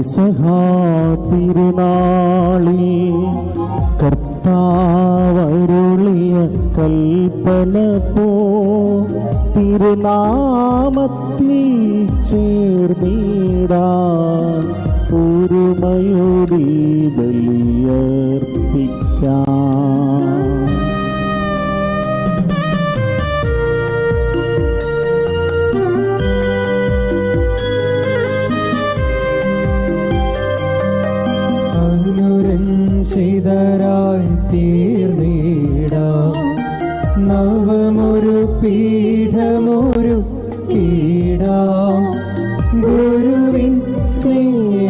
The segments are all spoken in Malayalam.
പെസഹാ തിരുനാളിൽ കർത്താവരുളിയ കൽപ്പന പോ തിരുനാമത്തിൽ ചേർന്നിടാൻ ഒരുമയോടി ബലിയർപ്പിക്കാം. അനുരഞ്ജിതരായി തീർന്നിടാം നവമൊരു പീഠമൊരു കീടാം ഗുരുവിൻ സ്നേഹമൊടിയാകം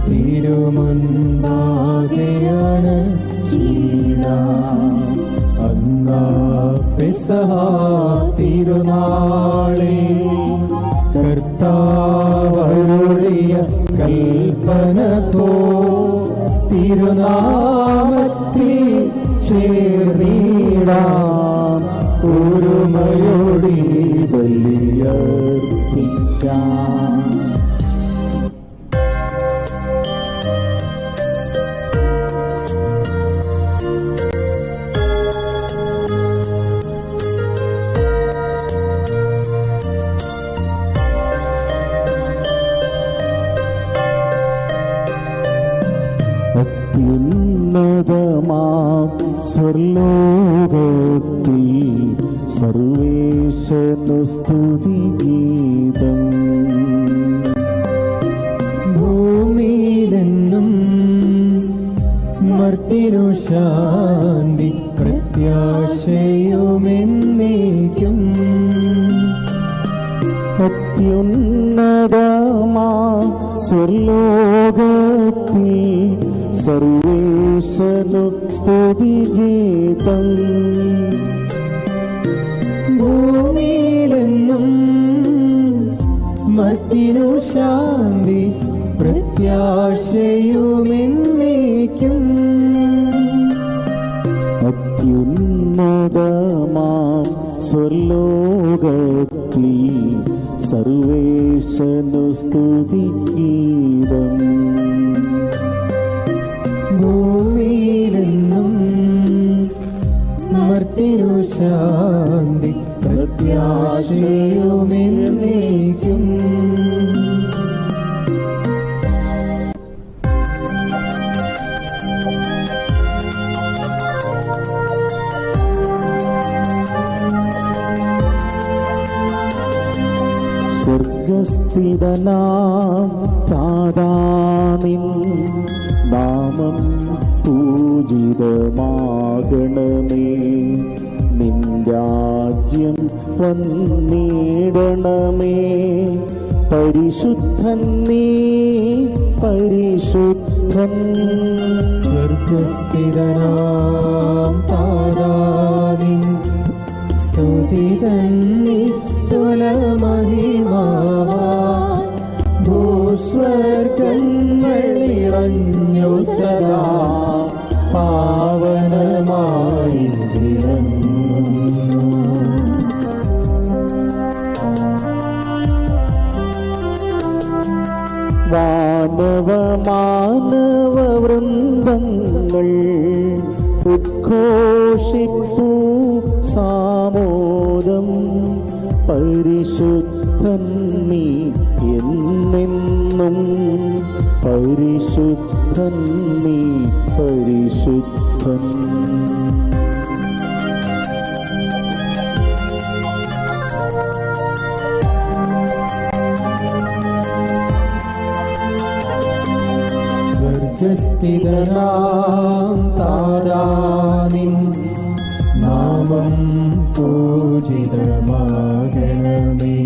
തിരുമുൻപാകെയാണ് അന്നാ പെസഹാ തിരുനാളിൽ കർത്താവരുളിയ കൽപ്പന പോ തിരുനാമത്തിൽ ചേർന്നിടാം ഒരുമയോടി ബലിയർപ്പിക്കാം. അത്യുന്നതമാം സ്വർലോകത്തിൽ സർവേശനു സ്തുതിഗീതം. ഭൂമിയിലെന്നും മർത്യനു ശാന്തി പ്രത്യാശയുമെന്നേക്കും. അത്യുന്നതമാം സ്വർലോകത്തിൽ സർവേശനു സ്തുതിഗീതം. ഭൂമിയിലെന്നും മർത്യനു ശാന്തി പ്രത്യാശയുമെന്നേക്കും. അത്യുന്നതമാം സ്വർലോകത്തിൽ സർവേശനു സ്തുതിഗീതം. ഭൂമിയിലെന്നും മർത്യനു ശാന്തി പ്രത്യാശയുമെന്നേക്കും. സ്വർഗസ്ഥിതനാം താതാനിൻ നാമം പൂജിതമാകണമേ. നിൻ രാജ്യം വന്നിടണമേ. പരിശുദ്ധൻ നീ പരിശുദ്ധൻ. സ്വർഗസ്ഥിതനാം താതാനിൻ സ്തുതിതൻ നിസ്തുലമഹിമാവാൻ ഭൂസ്വർഗങ്ങൾ നിറഞ്ഞു സദാ പാവനമായി വാനവ മാനവ വൃന്ദങ്ങൾ ഉദ്ഘോഷിപ്പൂ സാമോദം. പരിശുദ്ധൻ നീ എന്നെന്നും പരിശുദ്ധൻ നീ പരിശുദ്ധൻ. സ്വർഗസ്ഥിതനാം താതാനിൻ നാമം പൂജിതമാകണമേ.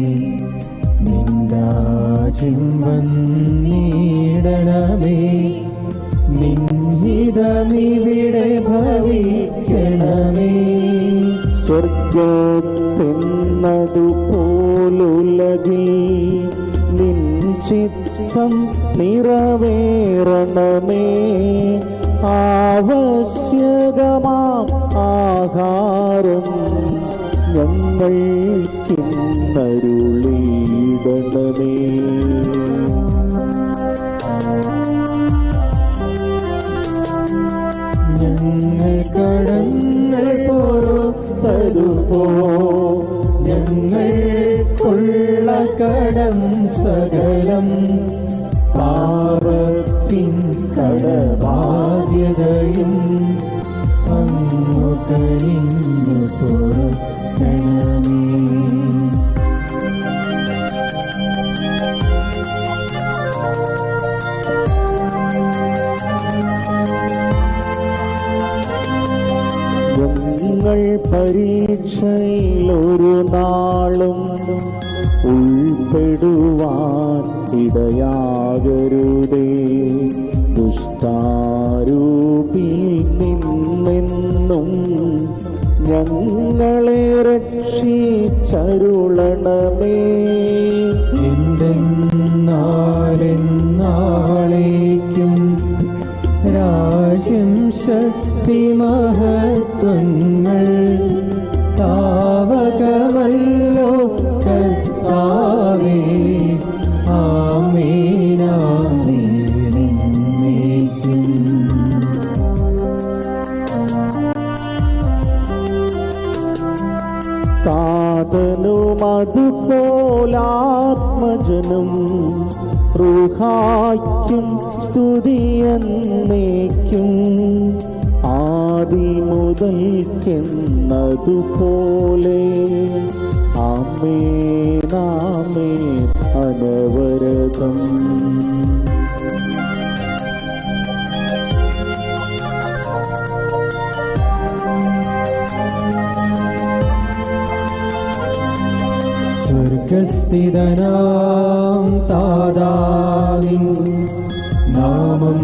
നിൻ രാജ്യം വന്നിടണമേ. നിൻ ഹിതമിവിടെ ഭവിക്കണമേ. സ്വർഗത്തെന്നതുപോലുലകിൽ നിൻ ചിത്തം നിറവേറണമേ. ആവശ്യകമാം ആഹാരം ഞങ്ങൾക്കിന്നരുളിടണമേ. കടം സകലം പാപത്തിൻ കടബാധ്യതയും അങ്ങു കനിഞ്ഞു പൊറുക്കണമേ. ഞങ്ങൾ പരീക്ഷയിലൊരു നാളും ഉൾപ്പെടുവാൻ ഇടയാകരുതേ. ദുഷ്ടാരൂപിയിൽ നിന്നെന്നും ഞങ്ങളെ രക്ഷിച്ചരുളണമേ. എന്തെന്നാളെന്നാളേക്കും രാജ്യം ശക്തി മഹത്വങ്ങൾ താവകമല്ലോ കർത്താവേ. ആമേൻ ആമേൻ എന്നേക്കും. താതനും അതുപോലാത്മജനും റൂഹായ്ക്കും സ്തുതിയെന്നേക്കും. ആദിമുതൽക്കെന്നതുപോലെ ആമേൻ ആമേൻ അനവരതം. സ്വർഗസ്ഥിതനാം താതാവിൻ നാമം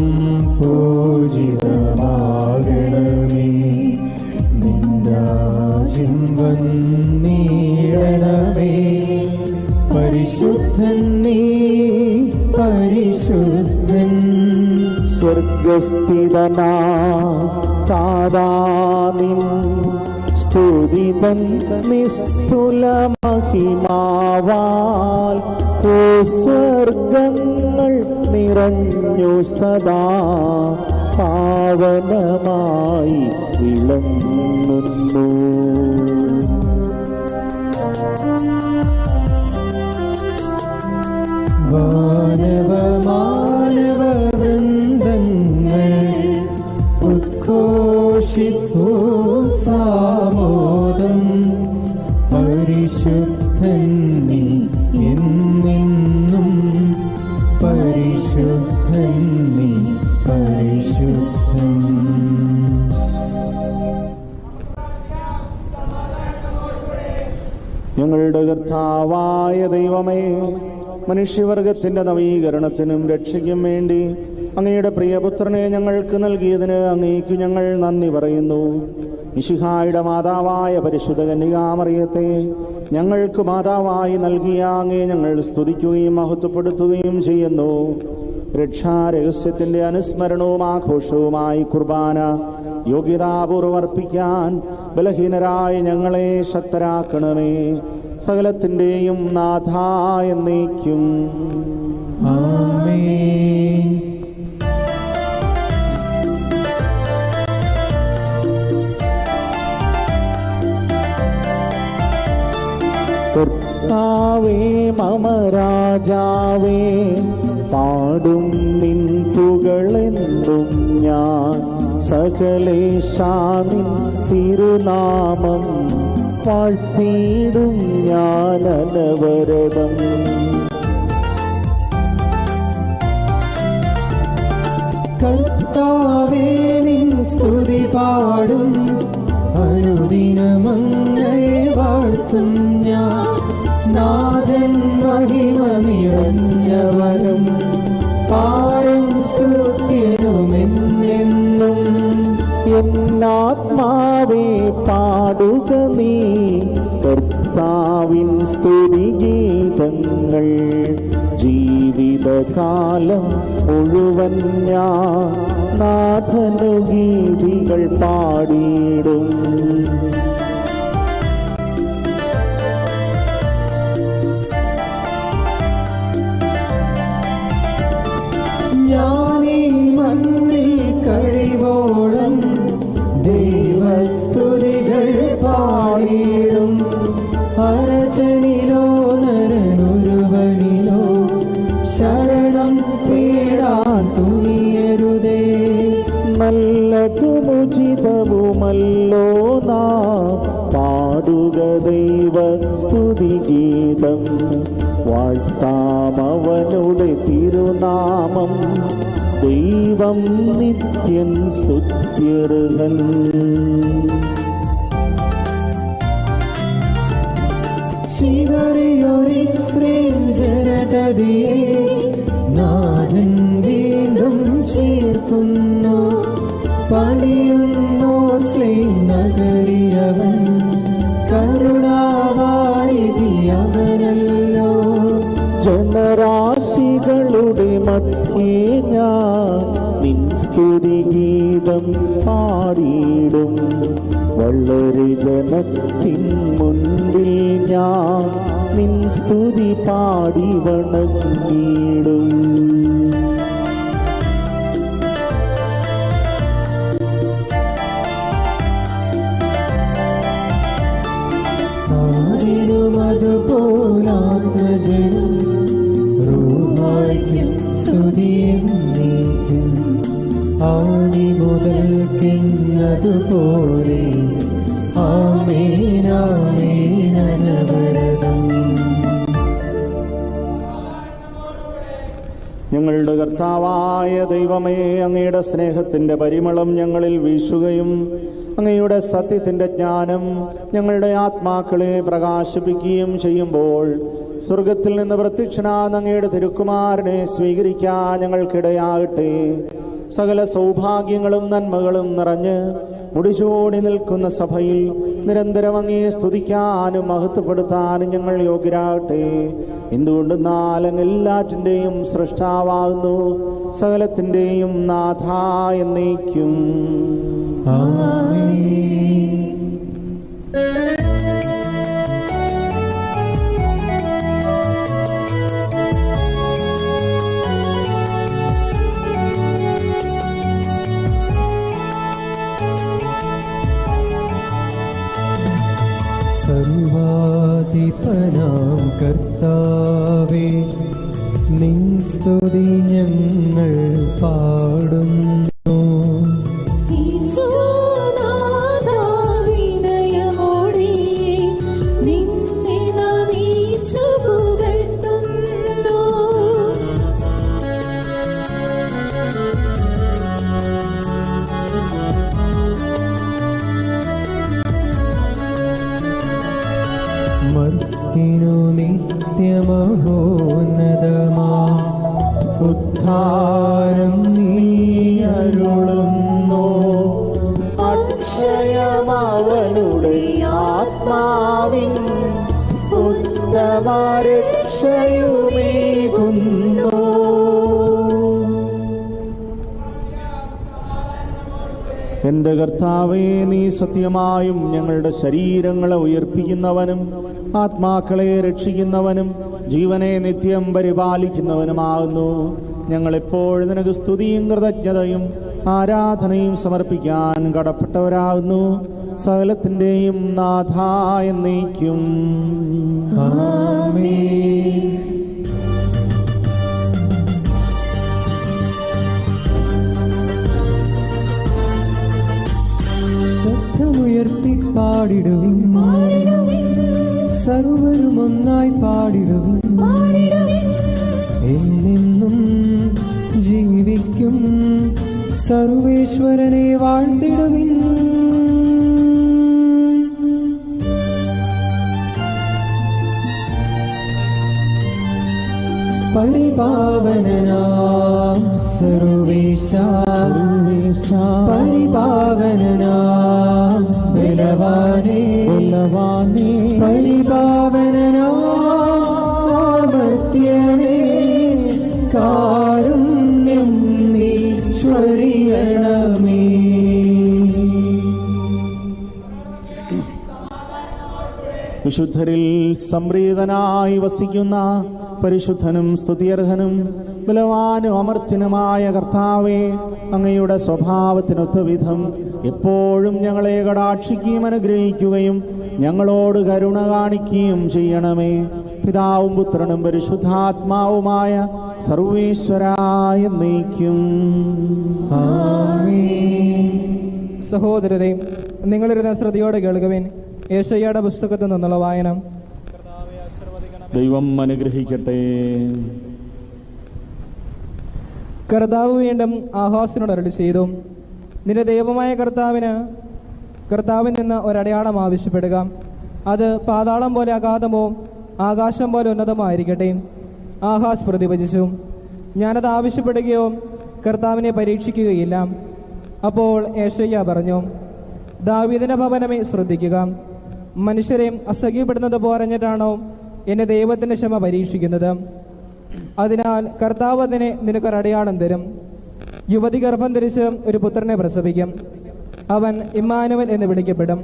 പൂജിതമാകണമേ. നിൻ രാജ്യം വന്നിടണമേ. പരിശുദ്ധൻ നീ പരിശുദ്ധൻ. സ്വർഗസ്ഥിതനാ താതാനിൻ സ്തുതിതൻ നിസ്തുല മഹിമാവാൽ സ്വർഗങ്ങൾ നിറഞ്ഞു സദാ പാവനമായി വിളങ്ങുന്നു. മാനവ വൃന്ദങ്ങൾ ഉദ്ഘോഷിപ്പൂ സാമോദം. പരിശുദ്ധൻ നീ എന്നെന്നും പരിശുദ്ധൻ നീ പരിശുദ്ധൻ. ഞങ്ങളുടെ കർത്താവായ ദൈവമേ, മനുഷ്യവർഗത്തിന്റെ നവീകരണത്തിനും രക്ഷയ്ക്കും വേണ്ടി അങ്ങയുടെ പ്രിയപുത്രനെ ഞങ്ങൾക്ക് നൽകിയതിന് അങ്ങേക്ക് ഞങ്ങൾ നന്ദി പറയുന്നു. മിശിഹായുടെ മാതാവായ പരിശുദ്ധ കന്യകാമറിയത്തെ ഞങ്ങൾക്ക് മാതാവായി നൽകിയ അങ്ങേ ഞങ്ങൾ സ്തുതിക്കുകയും മഹത്വപ്പെടുത്തുകയും ചെയ്യുന്നു. രക്ഷാരഹസ്യത്തിന്റെ അനുസ്മരണവും ആഘോഷവുമായി കുർബാന യോഗ്യതാപൂർവ്വം അർപ്പിക്കാൻ ബലഹീനരായ ഞങ്ങളെ ശക്തരാക്കണമേ. സകലത്തിൻ്റെയും നാഥ എന്നേക്കും ആമേൻ. കർത്താവേ മമ രാജാവേ, പാടും നിൻ പുകളെന്നും ഞാൻ. സകലേശാനിൻ തിരുനാമം വാഴ്ത്തിയിടും ഞാൻ അനവരതം. കർത്താവേ നിൻ സ്തുതി പാടും അനുദിനമങ്ങയെ വാഴ്ത്തും ഞാൻ. നാഥൻ മഹിമ നിറഞ്ഞവനും പാരം സ്തുത്യനുമെന്നെന്നും. എന്നാത്മാവേ പാടുക നീ കർത്താവിൻ സ്തുതിഗീതങ്ങൾ. ജീവിതകാലം മുഴുവൻ ഞാൻ നാഥനു ഗീതികൾ പാടിയിടും. ഞാനീ മണ്ണിൽ കഴിവോളം ദൈവസ്തുതികൾ പാടിയിടും. അരചനിലോ നരനൊരുവ മരണം തേടാൻ തുനിയരുതേ. നല്ലതുമുചിതവുമല്ലോ നാം പാടുക ദൈവ സ്തുതിഗീതം. വാഴ്ത്താമവനുടെ തിരുനാമം. ദൈവം നിത്യൻ സ്തുത്യർഹൻ. ചിതറിയൊരിസ്രയേൽ ജനതയെ നാഥൻ വീണ്ടും ചേർക്കുന്നു. പണിയുന്നോർ സ്ലേം നഗരിയവൻ കരുണാവാരിതിയവനല്ലോ. ജനരാശികളുടെ മധ്യേ ഞാൻ നിൻ സ്തുതിഗീതം പാടിയിടും. വളരെ ജനത്തിൻ മുൻപിൽ ഞാൻ നിൻ സ്തുതി പാടി വണങ്ങിടും. അതുപോലാത്മജനം റൂഹായ്ക്കും സ്തുതിയെന്നേക്കും. ആദി മുതൽക്കെന്നതുപോലെ ആമേൻ ആമേൻ അനവരതം. ഞങ്ങളുടെ കർത്താവായ ദൈവമേ, അങ്ങയുടെ സ്നേഹത്തിൻ്റെ പരിമളം ഞങ്ങളിൽ വീശുകയും അങ്ങയുടെ സത്യത്തിൻ്റെ ജ്ഞാനം ഞങ്ങളുടെ ആത്മാക്കളെ പ്രകാശിപ്പിക്കുകയും ചെയ്യുമ്പോൾ സ്വർഗത്തിൽ നിന്ന് പ്രത്യക്ഷനായ അങ്ങയുടെ തിരുക്കുമാരനെ സ്വീകരിക്കാൻ ഞങ്ങൾക്കിടയാകട്ടെ. സകല സൗഭാഗ്യങ്ങളും നന്മകളും നിറഞ്ഞ് മുടിചൂടി നിൽക്കുന്ന സഭയിൽ നിരന്തരം അങ്ങയെ സ്തുതിക്കാനും മഹത്വപ്പെടുത്താനും ഞങ്ങൾ യോഗ്യരാകട്ടെ. എന്തുകൊണ്ടെന്നാൽ അങ്ങ് എല്ലാറ്റിൻ്റെയും സൃഷ്ടാവാകുന്നു, സകലത്തിൻ്റെയും നാഥ എന്നേക്കും. സർവാധിപനാം കർത്താവേ, നിൻ സ്തുതി ഞങ്ങൾ പാടുന്നു. മർത്തിനു നിത്യമഹോന്നതമാ ഉദ്ധാരം നീ അരുളുന്നു. അക്ഷയമവനുടെ ആത്മാവിൻ ഉത്തമരക്ഷയുമേകുന്നു. എൻ്റെ കർത്താവേ, നീ സത്യമായും ഞങ്ങളുടെ ശരീരങ്ങളെ ഉയർപ്പിക്കുന്നവനും ആത്മാക്കളെ രക്ഷിക്കുന്നവനും ജീവനെ നിത്യം പരിപാലിക്കുന്നവനുമാകുന്നു. ഞങ്ങളെപ്പോഴും നിനക്ക് സ്തുതിയും കൃതജ്ഞതയും ആരാധനയും സമർപ്പിക്കാൻ കടപ്പെട്ടവരാകുന്നു. സകലത്തിൻ്റെയും നാഥ എന്നേക്കും. ശബ്ദമുയർത്തി പാടിടുവിൻ, സർവരും ഒന്നായി പാടിടുവിൻ. എന്നെന്നും ജീവിക്കും സർവേശ്വരനെ വാഴ്ത്തിടുവിൻ. പരിപാവനനാം സർവേശ, പരിപാവനനാം ബലവാനേ, പരിപാവനനാം അമർത്യനേ, കാരുണ്യം നീ ചൊരിയണമേ. വിശുദ്ധരിൽ സംപ്രീതനായി വസിക്കുന്ന പരിശുദ്ധനും സ്തുതിയർഹനും ബലവാനും അമർത്യനുമായ കർത്താവേ, അങ്ങയുടെ സ്വഭാവത്തിനൊത്ത വിധം എപ്പോഴും ഞങ്ങളെ കടാക്ഷിക്കുകയും അനുഗ്രഹിക്കുകയും ഞങ്ങളോട് കരുണ കാണിക്കുകയും ചെയ്യണമേ. പിതാവും പുത്രനും പരിശുദ്ധാത്മാവുമായ സർവേശ്വരായ എന്നേക്കും. സഹോദരരെ, നിങ്ങളിരുന്ന ശ്രദ്ധയോടെ കേൾക്കുവിൻ. യേശയ്യായുടെ പുസ്തകത്തിൽ നിന്നുള്ള വായന. ദൈവം അനുഗ്രഹിക്കട്ടെ. കർത്താവ് വീണ്ടും ആഹാസിനോട് അരുളി ചെയ്തു, നിന്റെ ദൈവമായ കർത്താവിൽ നിന്ന് ഒരടയാളം ആവശ്യപ്പെടുക. അത് പാതാളം പോലെ അഗാധമോ ആകാശം പോലെ ഉന്നതമായിരിക്കട്ടെ. ആഹാസ് പ്രതിവചിച്ചു, ഞാനത് ആവശ്യപ്പെടുകയോ കർത്താവിനെ പരീക്ഷിക്കുകയില്ല. അപ്പോൾ യേശയ്യ പറഞ്ഞു, ദാവീദിന്റെ ഭവനമേ ശ്രദ്ധിക്കുക. മനുഷ്യരെ അസഹ്യപ്പെടുന്നത് പോരഞ്ഞിട്ടാണോ എന്നെ ദൈവത്തിന്റെ ക്ഷമ പരീക്ഷിക്കുന്നത്? അതിനാൽ കർത്താവ് അതിനെ നിനക്കൊരടയാളം തരും. യുവതി ഗർഭം ധരിച്ച് ഒരു പുത്രനെ പ്രസവിക്കും. അവൻ ഇമ്മാനുവൽ എന്ന് വിളിക്കപ്പെടും.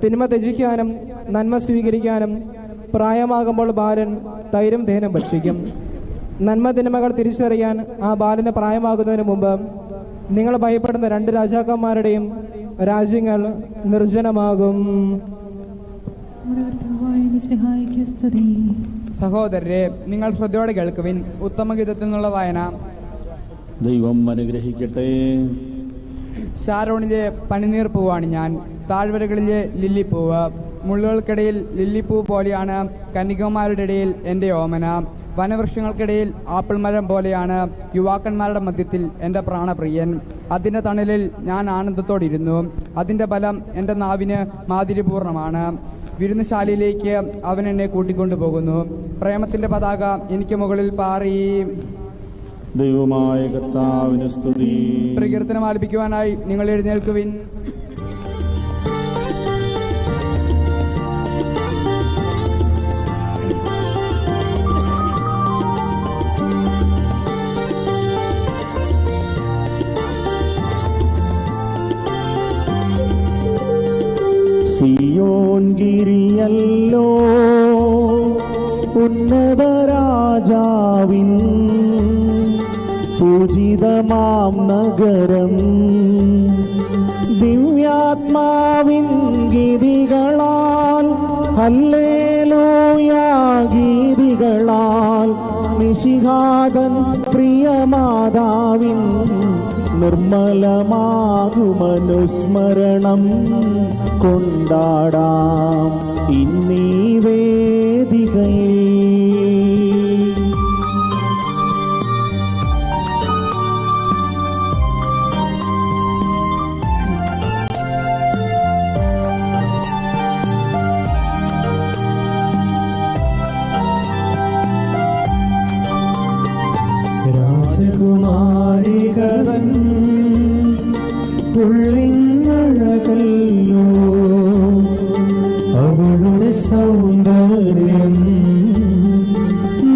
തിന്മ ത്യജിക്കാനും നന്മ സ്വീകരിക്കാനും പ്രായമാകുമ്പോൾ ബാലൻ തൈരും തേനും ഭക്ഷിക്കും. നന്മ തിന്മകൾ തിരിച്ചറിയാൻ ആ ബാലന് പ്രായമാകുന്നതിന് മുമ്പ് നിങ്ങൾ ഭയപ്പെടുന്ന 2 രാജാക്കന്മാരുടെയും രാജ്യങ്ങൾ നിർജ്ജനമാകും. സഹോദരരെ, നിങ്ങൾ ശ്രദ്ധയോടെ കേൾക്കുവിൻ. ഉത്തമഗീതത്തിൽ നിന്നുള്ള വായന. ദൈവം അനുഗ്രഹിക്കട്ടെ. ഷാരോണിലെ പനിനീർ പൂവാണ് ഞാൻ, താഴ്വരകളിലെ ലില്ലിപ്പൂവ്. മുള്ളുകൾക്കിടയിൽ ലില്ലിപ്പൂ പോലെയാണ് കന്യകമാരുടെ ഇടയിൽ എൻ്റെ ഓമന. വനവൃക്ഷങ്ങൾക്കിടയിൽ ആപ്പിൾ മരം പോലെയാണ് യുവാക്കന്മാരുടെ മധ്യത്തിൽ എൻ്റെ പ്രാണപ്രിയൻ. അതിൻ്റെ തണലിൽ ഞാൻ ആനന്ദത്തോടിരുന്നു. അതിൻ്റെ ബലം എൻ്റെ നാവിന് മാധുര്യപൂർണ്ണമാണ്. വിരുന്നുശാലയിലേക്ക് അവൻ എന്നെ കൂട്ടിക്കൊണ്ടുപോകുന്നു. പ്രേമത്തിൻ്റെ പതാക എനിക്ക് മുകളിൽ പാറി. ദൈവമായ കർത്താവിന് സ്തുതി. പ്രകീർത്തനം ആലപിക്കുവാനായി നിങ്ങൾ എഴുന്നേൽക്കുവിൻ. സിയോൻ ഗിരിയല്ലോ ഉന്നത രാജാവിൻ പൂജിതമാം നഗരം. ദിവ്യാത്മാവിൻ ഗീതികളാൽ ഹല്ലേലൂയ ഗീതികളാൽ മിശിഹാതൻ പ്രിയമാതാവിൻ നിർമ്മലമാകുമനുസ്മരണം കൊണ്ടാടാം ഇന്നീ വേദികയിൽ. രാജകുമാരികളൻ ഉള്ളിന്നഴകല്ലോ അവളുടെ സൗന്ദര്യം.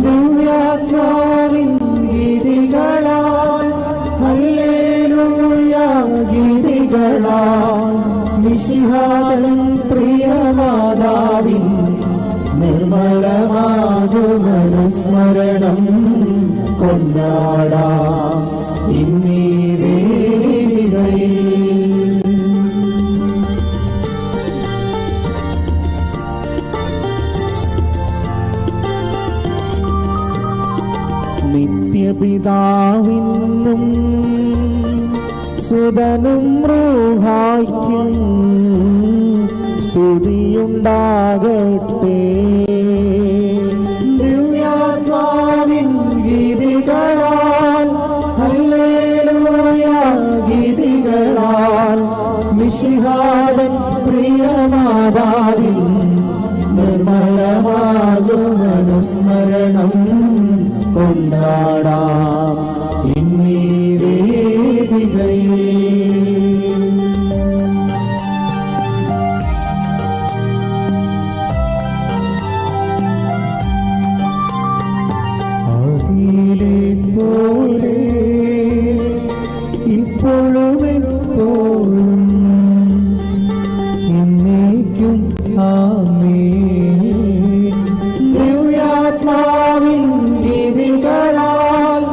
ദിവ്യാത്മാവിൻ ഗീതികളാൽ ഹല്ലേലൂയ ഗീതികളാൽ മിശിഹാതൻ പ്രിയമാതാവിൻ നിർമ്മലമാകുമനുസ്മരണം കൊണ്ടാടാം ഇന്നീ വേദികളിൽ. നിത്യപിതാവിനും സുതനും റൂഹായ്ക്കും സ്തുതിയുണ്ടാകട്ടെ. ദിവ്യാത്മാവിൻ ഗീതികളാൽ ഹല്ലേലൂയ ഗീതികളാൽ മിശിഹാതൻ പ്രിയമാതാവിൻ നിർമ്മലമാകുമനുസ്മരണം കൊണ്ടാടാം ഇന്നീ വേദികളിൽ. അതിലെ പോലെ ഇപ്പോഴും എപ്പോഴും എന്നേക്കും ആമേൻ. ദിവ്യാത്മാവിൻ ഗീതികളാൽ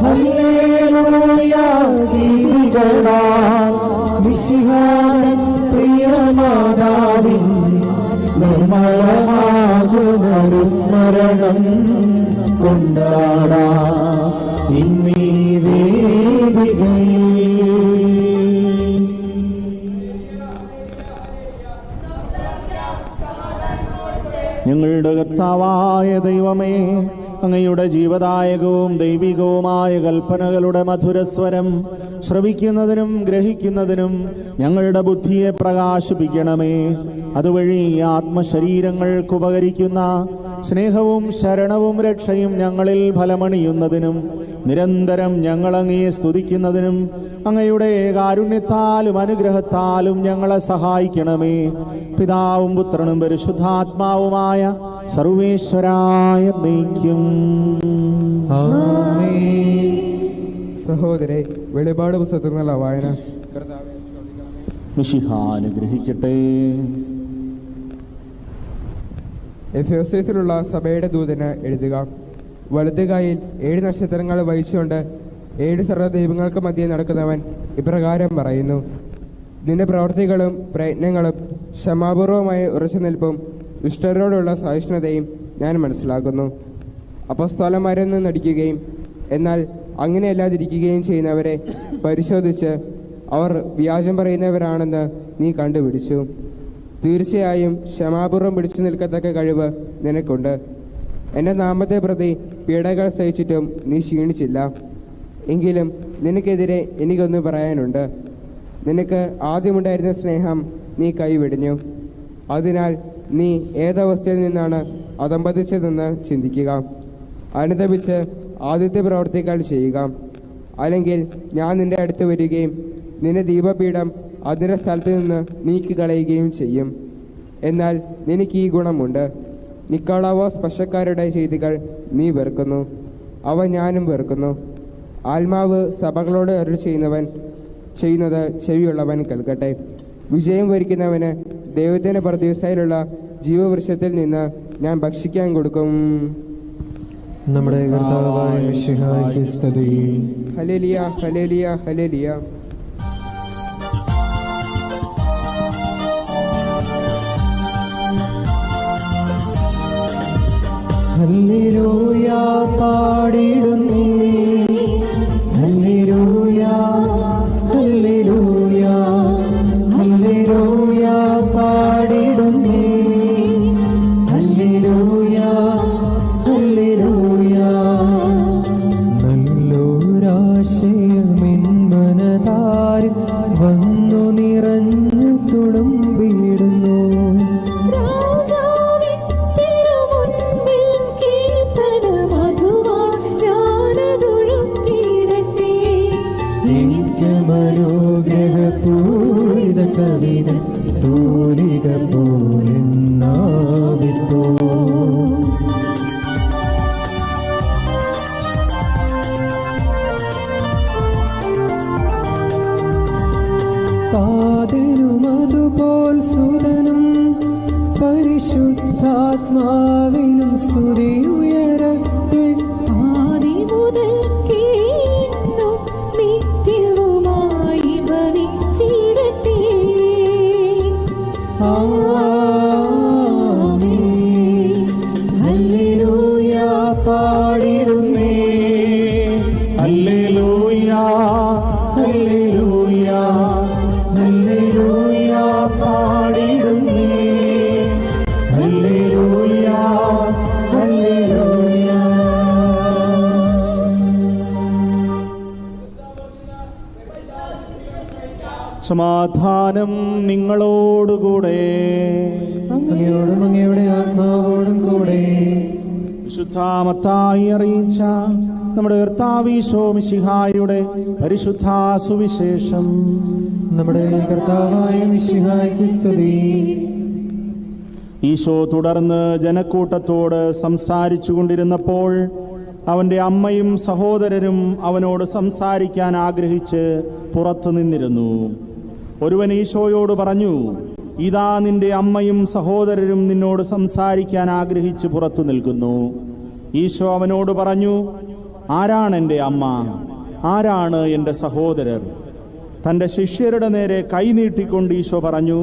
ഹല്ലേലൂയ ഗീതികളാൽ മിശിഹാതൻ പ്രിയമാതാവിൻ നിർമ്മലമാകുമനുസ്മരണം കൊണ്ടാടാം ഇന്നീ വേദികയിൽ ഞങ്ങളുടെ കർത്താവായ ദൈവമേ, അങ്ങയുടെ ജീവദായകവും ദൈവികവുമായ കൽപ്പനകളുടെ മധുരസ്വരം ശ്രവിക്കുന്നതിനും ഗ്രഹിക്കുന്നതിനും ഞങ്ങളുടെ ബുദ്ധിയെ പ്രകാശിപ്പിക്കണമേ. അതുവഴി ആത്മശരീരങ്ങൾക്ക് ഉപകരിക്കുന്ന സ്നേഹവും ശരണവും രക്ഷയും ഞങ്ങളിൽ ഫലമണിയുന്നതിനും നിരന്തരം ഞങ്ങളങ്ങയെ സ്തുതിക്കുന്നതിനും അങ്ങയുടെ കാരുണ്യത്താലും അനുഗ്രഹത്താലും ഞങ്ങളെ സഹായിക്കണമേ. പിതാവും പുത്രനും പരിശുദ്ധാത്മാവുമായ സർവേശ്വരായ നീക്കും. സഹോദരെ, വെളിപാട് പുസ്തകത്തിൽ നിന്നുള്ള വായന. മിശിഹ അനുഗ്രഹിക്കട്ടെ. എഫേസസിലുള്ള സഭയുടെ ദൂതന് എഴുതുക. വലതുകൈയിൽ 7 നക്ഷത്രങ്ങൾ വഹിച്ചുകൊണ്ട് 7 സർവ്വദൈവങ്ങൾക്ക് മധ്യേ നടക്കുന്നവൻ ഇപ്രകാരം പറയുന്നു: നിന്റെ പ്രവർത്തികളും പ്രയത്നങ്ങളും ക്ഷമാപൂർവമായ ഉറച്ചു നിൽപ്പും ദുഷ്ടരോടുള്ള സഹിഷ്ണുതയും ഞാൻ മനസ്സിലാക്കുന്നു. അപ്പസ്തോലന്മാരെന്ന് നടിക്കുകയും എന്നാൽ അങ്ങനെയല്ലാതിരിക്കുകയും ചെയ്യുന്നവരെ പരിശോധിച്ച് അവർ വ്യാജം പറയുന്നവരാണെന്ന് നീ കണ്ടുപിടിച്ചു. തീർച്ചയായും ക്ഷമാപൂർവം പിടിച്ചു നിൽക്കത്തക്ക കഴിവ് നിനക്കുണ്ട്. എൻ്റെ നാമത്തെ പ്രതി പീഡകൾ സഹിച്ചിട്ടും നീ ക്ഷീണിച്ചില്ല. എങ്കിലും നിനക്കെതിരെ എനിക്കൊന്ന് പറയാനുണ്ട്. നിനക്ക് ആദ്യമുണ്ടായിരുന്ന സ്നേഹം നീ കൈവെടിഞ്ഞു. അതിനാൽ നീ ഏതവസ്ഥയിൽ നിന്നാണ് അധംപതിച്ചതെന്ന് ചിന്തിക്കുക. അനുതപിച്ച് ആദ്യത്തെ പ്രവർത്തികൾ ചെയ്യുക. അല്ലെങ്കിൽ ഞാൻ നിന്റെ അടുത്ത് വരികയും നിന്റെ ദീപപീഠം അതിൻ്റെ സ്ഥലത്ത് നിന്ന് നീക്കിക്കളയുകയും ചെയ്യും. എന്നാൽ നിനക്ക് ഈ ഗുണമുണ്ട്: നിക്കോളാവോസ് പശക്കാരുടെ ചെയ്തികൾ നീ വെറുക്കുന്നു, അവ ഞാനും വെറുക്കുന്നു. ആത്മാവ് സഭകളോട് അരുളി ചെയ്യുന്നത് ചെവിയുള്ളവൻ കേൾക്കട്ടെ. വിജയം വരിക്കുന്നവന് ദൈവത്തിൻ്റെ പരദീസയിലുള്ള ജീവവൃക്ഷത്തിൽ നിന്ന് ഞാൻ ഭക്ഷിക്കാൻ കൊടുക്കും. നമ്മുടെ കർത്താവായ മിശിഹായ്ക്ക് സ്തുതി. ഹല്ലേലൂയ, ഹല്ലേലൂയ, ഹല്ലേലൂയ. ഹല്ലേലൂയ പാടിടുന്നേ, ഹല്ലേലൂയ, ഹല്ലേലൂയ, ഹല്ലേലൂയ പാടിടുന്നേ, ഹല്ലേലൂയ, ഹല്ലേലൂയ. നല്ലൊരാശയമെന്മനതാരിൽ വന്നു നിറഞ്ഞു തുളുമ്പിടുന്നു. മനോഗ്രഹപൂരിത കവിത തൂലിക പോലെന്നാവിപ്പോ. താതനും അതുപോൽ സുതനും പരിശുദ്ധാത്മാവിനും സ്തുതിയുയരട്ടെ. ഹല്ലേലൂയ പാടിടുന്നേ, ഹല്ലേലൂയ, ഹല്ലേലൂയ, ഹല്ലേലൂയ പാടിടുന്നേ, ഹല്ലേലൂയ, ഹല്ലേലൂയ. സമാധാനം നിങ്ങളോടുകൂടെ. അങ്ങയോടും അങ്ങയുടെ ആത്മാവോടും കൂടെ. വിശുദ്ധ മത്തായി അറിയിച്ച നമ്മുടെ കർത്താവീശോ മിശിഹായുടെ പരിശുദ്ധ സുവിശേഷം. നമ്മുടെ കർത്താവായ മിശിഹായ്ക്ക് സ്തുതി. ഈശോ തുടർന്ന് ജനക്കൂട്ടത്തോട് സംസാരിച്ചു കൊണ്ടിരുന്നപ്പോൾ അവൻ്റെ അമ്മയും സഹോദരരും അവനോട് സംസാരിക്കാൻ ആഗ്രഹിച്ച് പുറത്തു നിന്നിരുന്നു. ഒരുവൻ ഈശോയോട് പറഞ്ഞു: ഇതാ നിന്റെ അമ്മയും സഹോദരരും നിന്നോട് സംസാരിക്കാൻ ആഗ്രഹിച്ച് പുറത്തു നിൽക്കുന്നു. ഈശോ അവനോട് പറഞ്ഞു: ആരാണ് എൻ്റെ അമ്മ, ആരാണ് എൻ്റെ സഹോദരർ? തൻ്റെ ശിഷ്യരുടെ നേരെ കൈ നീട്ടിക്കൊണ്ട് ഈശോ പറഞ്ഞു: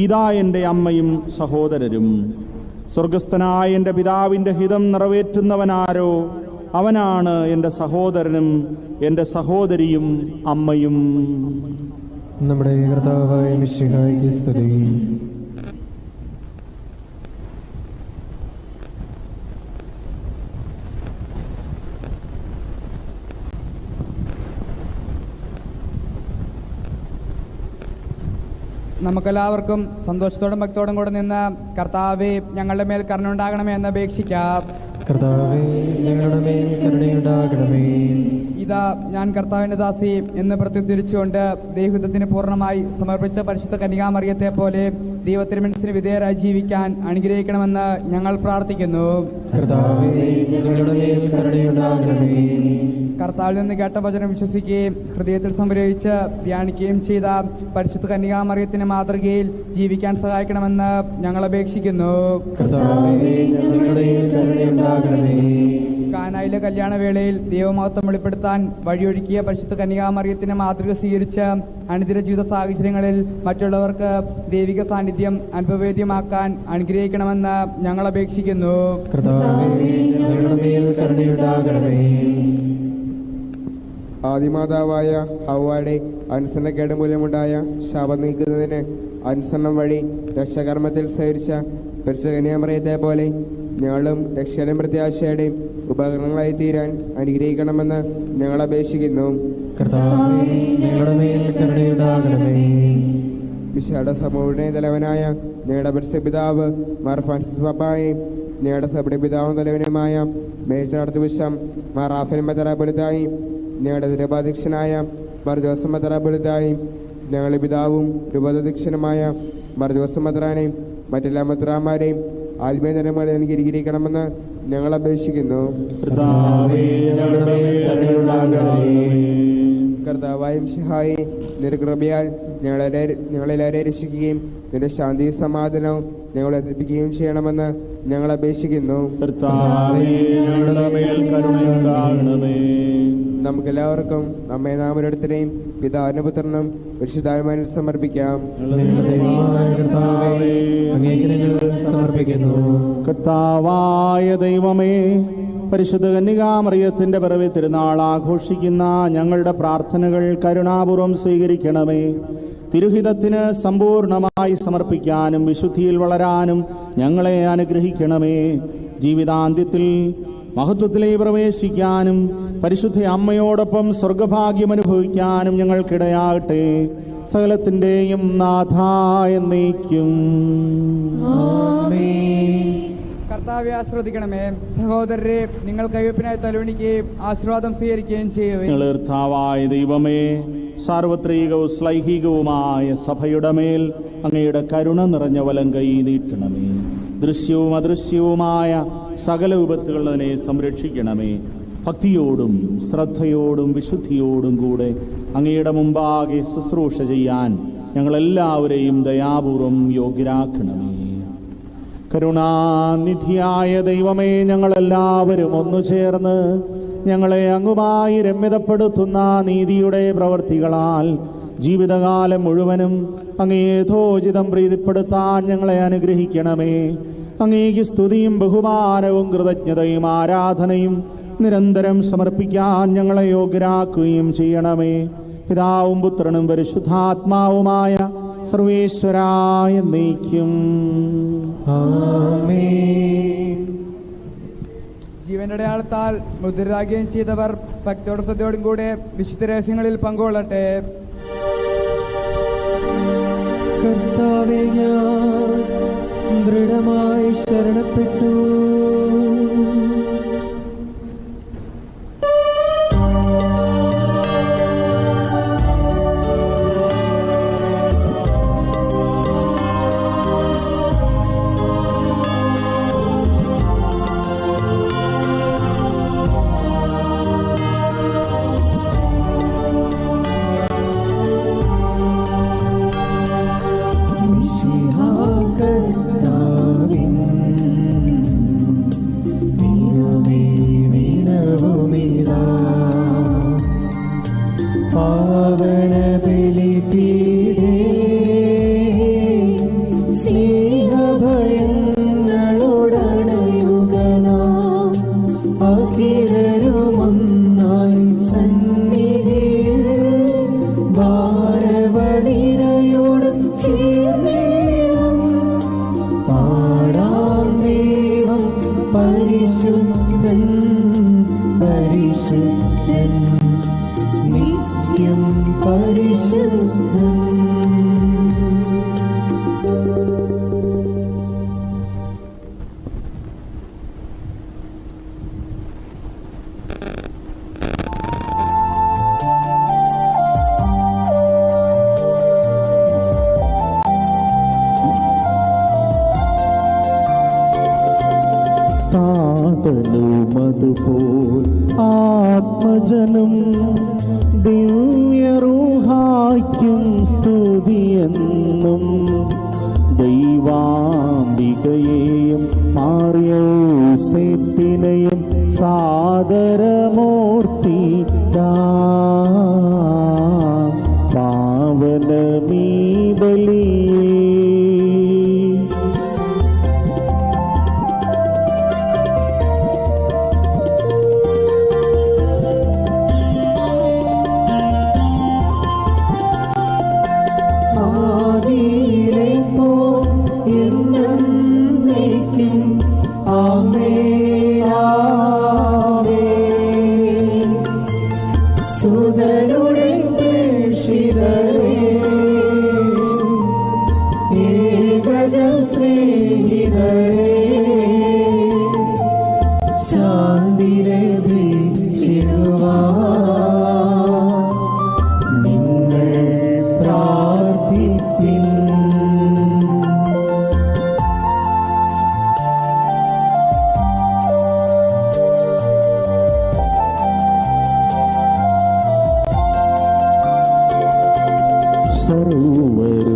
ഇതാ എൻ്റെ അമ്മയും സഹോദരരും. സ്വർഗസ്ഥനായ എൻ്റെ പിതാവിൻ്റെ ഹിതം നിറവേറ്റുന്നവനാരോ അവനാണ് എൻ്റെ സഹോദരനും എൻ്റെ സഹോദരിയും അമ്മയും. നമ്മുടെ കർത്താവായ മിശിഹായ്ക്ക് സ്തുതി. നമുക്കെല്ലാവർക്കും സന്തോഷത്തോടും ഭക്തോടും കൂടെ നിന്ന് കർത്താവേ ഞങ്ങളുടെ മേൽ കരുണ ഉണ്ടാകണമേ എന്ന് അപേക്ഷിക്കാം. കർത്താവേ ഞങ്ങളുടെ മേൽ കരുണയുണ്ടാകണമേ. ഇതാ ഞാൻ കർത്താവിൻ്റെ ദാസി എന്ന് പ്രത്യുദ്ധരിച്ചുകൊണ്ട് ദൈവഹിതത്തിന് പൂർണ്ണമായി സമർപ്പിച്ച പരിശുദ്ധ കന്യകാമറിയത്തെ പോലെ ദൈവത്തിരുമനസ്സിന് വിധേയരായി ജീവിക്കാൻ അനുഗ്രഹിക്കണമെന്ന് ഞങ്ങൾ പ്രാർത്ഥിക്കുന്നു. കർത്താവേ ഞങ്ങളുടെ മേൽ കരുണയുണ്ടാകണമേ. കർത്താവിൽ നിന്ന് കേട്ട വചനം വിശ്വസിക്കുകയും ഹൃദയത്തിൽ സംഗ്രഹിച്ച് ധ്യാനിക്കുകയും ചെയ്ത പരിശുദ്ധ കന്യകാമറിയത്തിന്റെ മാതൃകയിൽ ജീവിക്കാൻ സഹായിക്കണമെന്ന് ഞങ്ങൾ അപേക്ഷിക്കുന്നു. കർത്താവേ ഞങ്ങളുടെ മേൽ കരുണയുണ്ടാകണമേ. കാനായിലെ കല്യാണവേളയിൽ ദൈവമഹത്വം വെളിപ്പെടുത്താൻ വഴിയൊരുക്കിയ പരിശുദ്ധ കന്യകാമറിയത്തിന്റെ മാതൃക സ്വീകരിച്ച് അനിതര ജീവിത സാഹചര്യങ്ങളിൽ മറ്റുള്ളവർക്ക് ദൈവിക സാന്നിധ്യം അനുഭവവേദ്യമാക്കാൻ അനുഗ്രഹിക്കണമെന്ന് ഞങ്ങൾ അപേക്ഷിക്കുന്നു. കർത്താവേ ഞങ്ങളുടെ മേൽ കരുണയുണ്ടാകണമേ. ആദിമാതാവായ ഹവ്വയുടെ അനുസരണക്കേട് മൂലമുണ്ടായ ശാപം നീക്കുന്നതിന് അനുസരണം വഴി രക്ഷകർമ്മത്തിൽ സഹരിച്ച പരിശുദ്ധ കന്യാമറിയത്തെ പോലെ ഞങ്ങളും രക്ഷയുടെയും പ്രത്യാശയുടെയും ഉപകരണങ്ങളായി തീരാൻ അനുഗ്രഹിക്കണമെന്ന് ഞങ്ങൾ അപേക്ഷിക്കുന്നു. കർത്താവേ ഞങ്ങളുടെ മേൽ കരുണയുണ്ടാകണമേ. വിശാല സമൂഹയുടെ തലവനായ ഞങ്ങളുടെ പരിശുദ്ധ പിതാവ് മാർ ഫ്രാൻസിസ് പാപ്പായെയും ഞങ്ങളുടെ സഭയുടെ പിതാവും തലവനുമായ major archbishop Mar Raphael മെത്രാപ്പൊലീത്തായും ഞങ്ങളുടെ രൂപാധ്യക്ഷനായ മാർ ജോസഫ് മെത്രാപ്പൊലീത്തായും ഞങ്ങളുടെ പിതാവും രൂപാധ്യക്ഷനുമായ മാർ ജോസഫ് മെത്രാനെയും മറ്റെല്ലാ മെത്രാന്മാരെയും ആത്മീയ നിലങ്ങളിൽ അനുഗ്രഹിക്കണമെന്ന് ഞങ്ങൾ അപേക്ഷിക്കുന്നു. കർത്താവായ മിശിഹായെ നിന്റെ കൃപയാൽ ഞങ്ങളെല്ലാവരെയും രക്ഷിക്കുകയും നിന്റെ ശാന്തിയും സമാധാനവും ഞങ്ങളെ എത്തിപ്പിക്കുകയും ചെയ്യണമെന്ന് ഞങ്ങൾ അപേക്ഷിക്കുന്നു. നമുക്കെല്ലാവർക്കും നമ്മെ നാമൊരുത്തരെയും പിതാവിനും പുത്രനും പരിശുദ്ധാത്മാവിനും സമർപ്പിക്കാം. കർത്താവായ ദൈവമേ, പരിശുദ്ധ കന്യകാമറിയത്തിന്റെ പിറവി തിരുനാൾ ആഘോഷിക്കുന്ന ഞങ്ങളുടെ പ്രാർത്ഥനകൾ കരുണാപൂർവം സ്വീകരിക്കണമേ. തിരുഹിതത്തിന് സമ്പൂർണമായി സമർപ്പിക്കാനും വിശുദ്ധിയിൽ വളരാനും ഞങ്ങളെ അനുഗ്രഹിക്കണമേ. ജീവിതാന്ത്യത്തിൽ മഹത്വത്തിലേക്ക് പ്രവേശിക്കാനും പരിശുദ്ധ അമ്മയോടൊപ്പം സ്വർഗഭാഗ്യം അനുഭവിക്കാനും ഞങ്ങൾക്കിടയാകട്ടെ. സകലത്തിൻ്റെയും നാഥ എന്നേക്കും. കർത്താവെ ആശ്രവദിക്കണമേ. സഹോദരരെ, നിങ്ങൾ കൈവപ്പിനായി തലോണിക്കുകയും ആശീർവാദം സ്വീകരിക്കുകയും ചെയ്യുകയും. കർത്താവായ ദൈവമേ, സാർവത്രികവും ശ്ലൈഹികവുമായ സഭയുടെ മേൽ അങ്ങയുടെ കരുണ നിറഞ്ഞ വലം കൈ നീട്ടണമേ. ദൃശ്യവും അദൃശ്യവുമായ സകല വിപത്തുകളിനെ സംരക്ഷിക്കണമേ. ഭക്തിയോടും ശ്രദ്ധയോടും വിശുദ്ധിയോടും കൂടെ അങ്ങയുടെ മുമ്പാകെ ശുശ്രൂഷ ചെയ്യാൻ ഞങ്ങളെല്ലാവരെയും ദയാപൂർവം യോഗ്യരാക്കണമേ. കരുണാനിധിയായ ദൈവമേ, ഞങ്ങളെല്ലാവരും ഒന്നു ചേർന്ന് ഞങ്ങളെ അങ്ങുമായി രമ്യതപ്പെടുത്തുന്ന നീതിയുടെ പ്രവർത്തികളാൽ ജീവിതകാലം മുഴുവനും അങ്ങേ യഥോചിതം പ്രീതിപ്പെടുത്താൻ ഞങ്ങളെ അനുഗ്രഹിക്കണമേ. അങ്ങേക്ക് സ്തുതിയും ബഹുമാനവും കൃതജ്ഞതയും ആരാധനയും നിരന്തരം സമർപ്പിക്കാൻ ഞങ്ങളെ യോഗ്യരാക്കുകയും ചെയ്യണമേ. പിതാവും പുത്രനും പരിശുദ്ധാത്മാവുമായ സർവേശ്വരായ എന്നേക്കും. ജീവന്റെ അടയാളത്താൽ മുദ്രരാകുകയും ചെയ്തവർ ഭക്തിയോടും ശ്രദ്ധയോടും കൂടെ വിശുദ്ധ രഹസ്യങ്ങളിൽ പങ്കുകൊള്ളട്ടെ. കർത്താവേ, ഞാൻ ദൃഢമായി ശരണപ്പെട്ടു. സാധനവുമതുപോൽ ആത്മജനം ദിവ്യറൂഹായ്ക്കും സ്തുതിയെന്നും ദൈവാംബികയെയും മാർയോസേപ്പിനെയും സാദരമൂർത്തിക്കാം പാവനമീ ബലിയേ.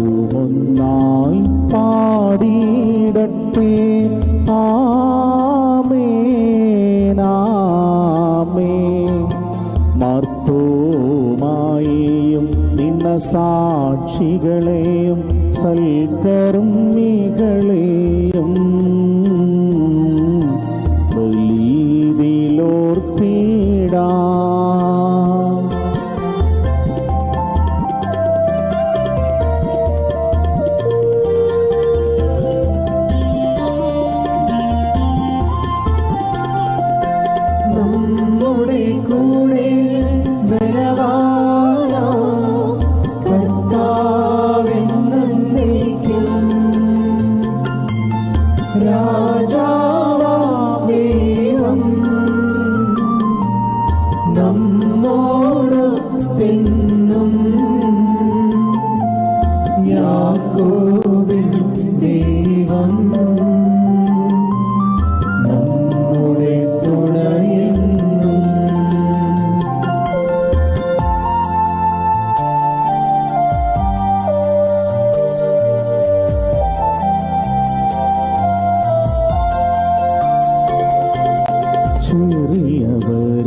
സർവരുമൊന്നായി പാടിയിടട്ടെ ആമേനാമേൻ. മാർത്തോമായെയും നിന്നസാക്ഷികളെയും സൽക്കർമ്മികളെയും ബലിയിലോർത്തിടാം.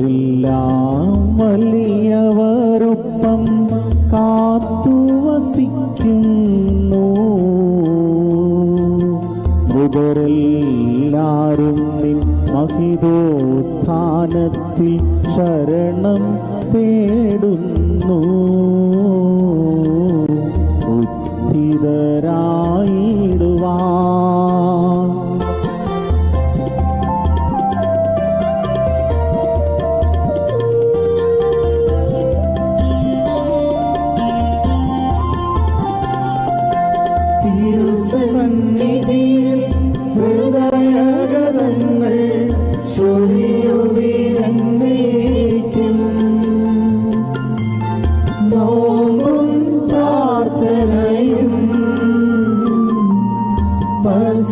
ചെറിയവരെല്ലാം വലിയവരൊപ്പം കാത്തുവസിക്കുന്നു. മൃതരെല്ലാരും നിൻ മഹിതോത്ഥാനത്തിൽ ശരണം തേടുന്നു. ഉദ്ധിതരായിടുവാൻ തിരുസന്നിധിയിൽ ഹൃദയഗതങ്ങൾ ചൊരിയുവിരന്നേക്കും. നോമ്പും പ്രാർത്ഥനയും പശ്ചാത്താപവുമാ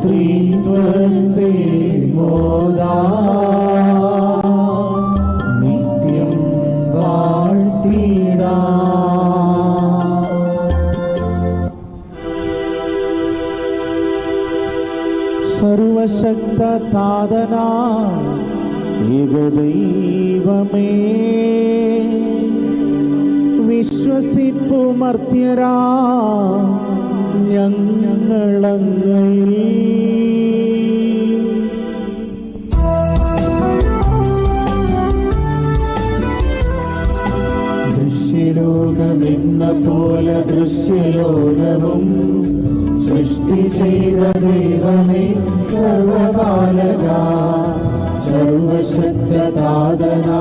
ത്രിത്വത്തെ മോദാ നിത്യം സർവശക്തനാഥനായ ഏകദൈവമേ, വിശ്വസിപ്പു മർത്യരാ ഞങ്ങളങ്ങയിൽ ദൃശ്യലോകമെന്ന പോലെ ദൃശ്യലോകവും സൃഷ്ടി ചെയ്ത ദൈവമേ സർവകാലക സർവ സർവശക്തനാഥനാ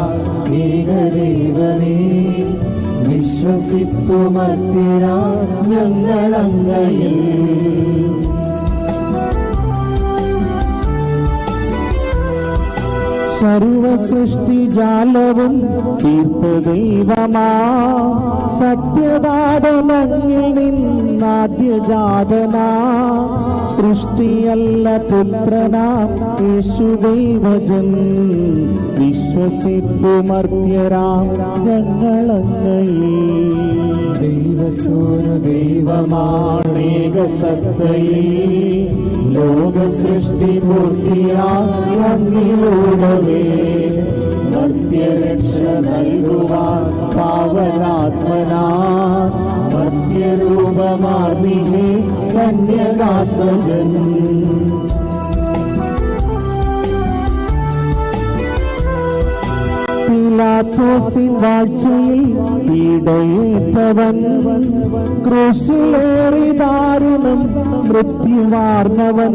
ഏകദൈവമേ, വിശ്വസിപ്പുമർത്തിരാ ഞങ്ങളങ്ങയിൽ. സർവസൃഷ്ടിജാലവും തീർത്ത ദൈവമാ, സത്യദാതനങ്ങിൽ നിന്നാദ്യജാതനാ, സൃഷ്ടിയല്ല പുത്രനാ യേശു ദൈവജൻ, വിശ്വസിപ്പുമർത്യരാം ഞങ്ങളങ്ങയിൽ. ദൈവസൂനു ദൈവമാണേകസത്തയിൽ, ലോകസൃഷ്ടി പൂർത്തിയായി അങ്ങിലൂടവേ, മർത്യരക്ഷ നൽകുവാൻ പാവനാത്മനാ, മർത്യരൂപമാർന്നിഹേ കന്യകാത്മജൻ. പീലാത്തോസിൻ വാഴ്ചയിൽ പീഡയേറ്റവൻ, ക്രൂശിലേറി ദാരുണം മൃത്യുവാർന്നവൻ,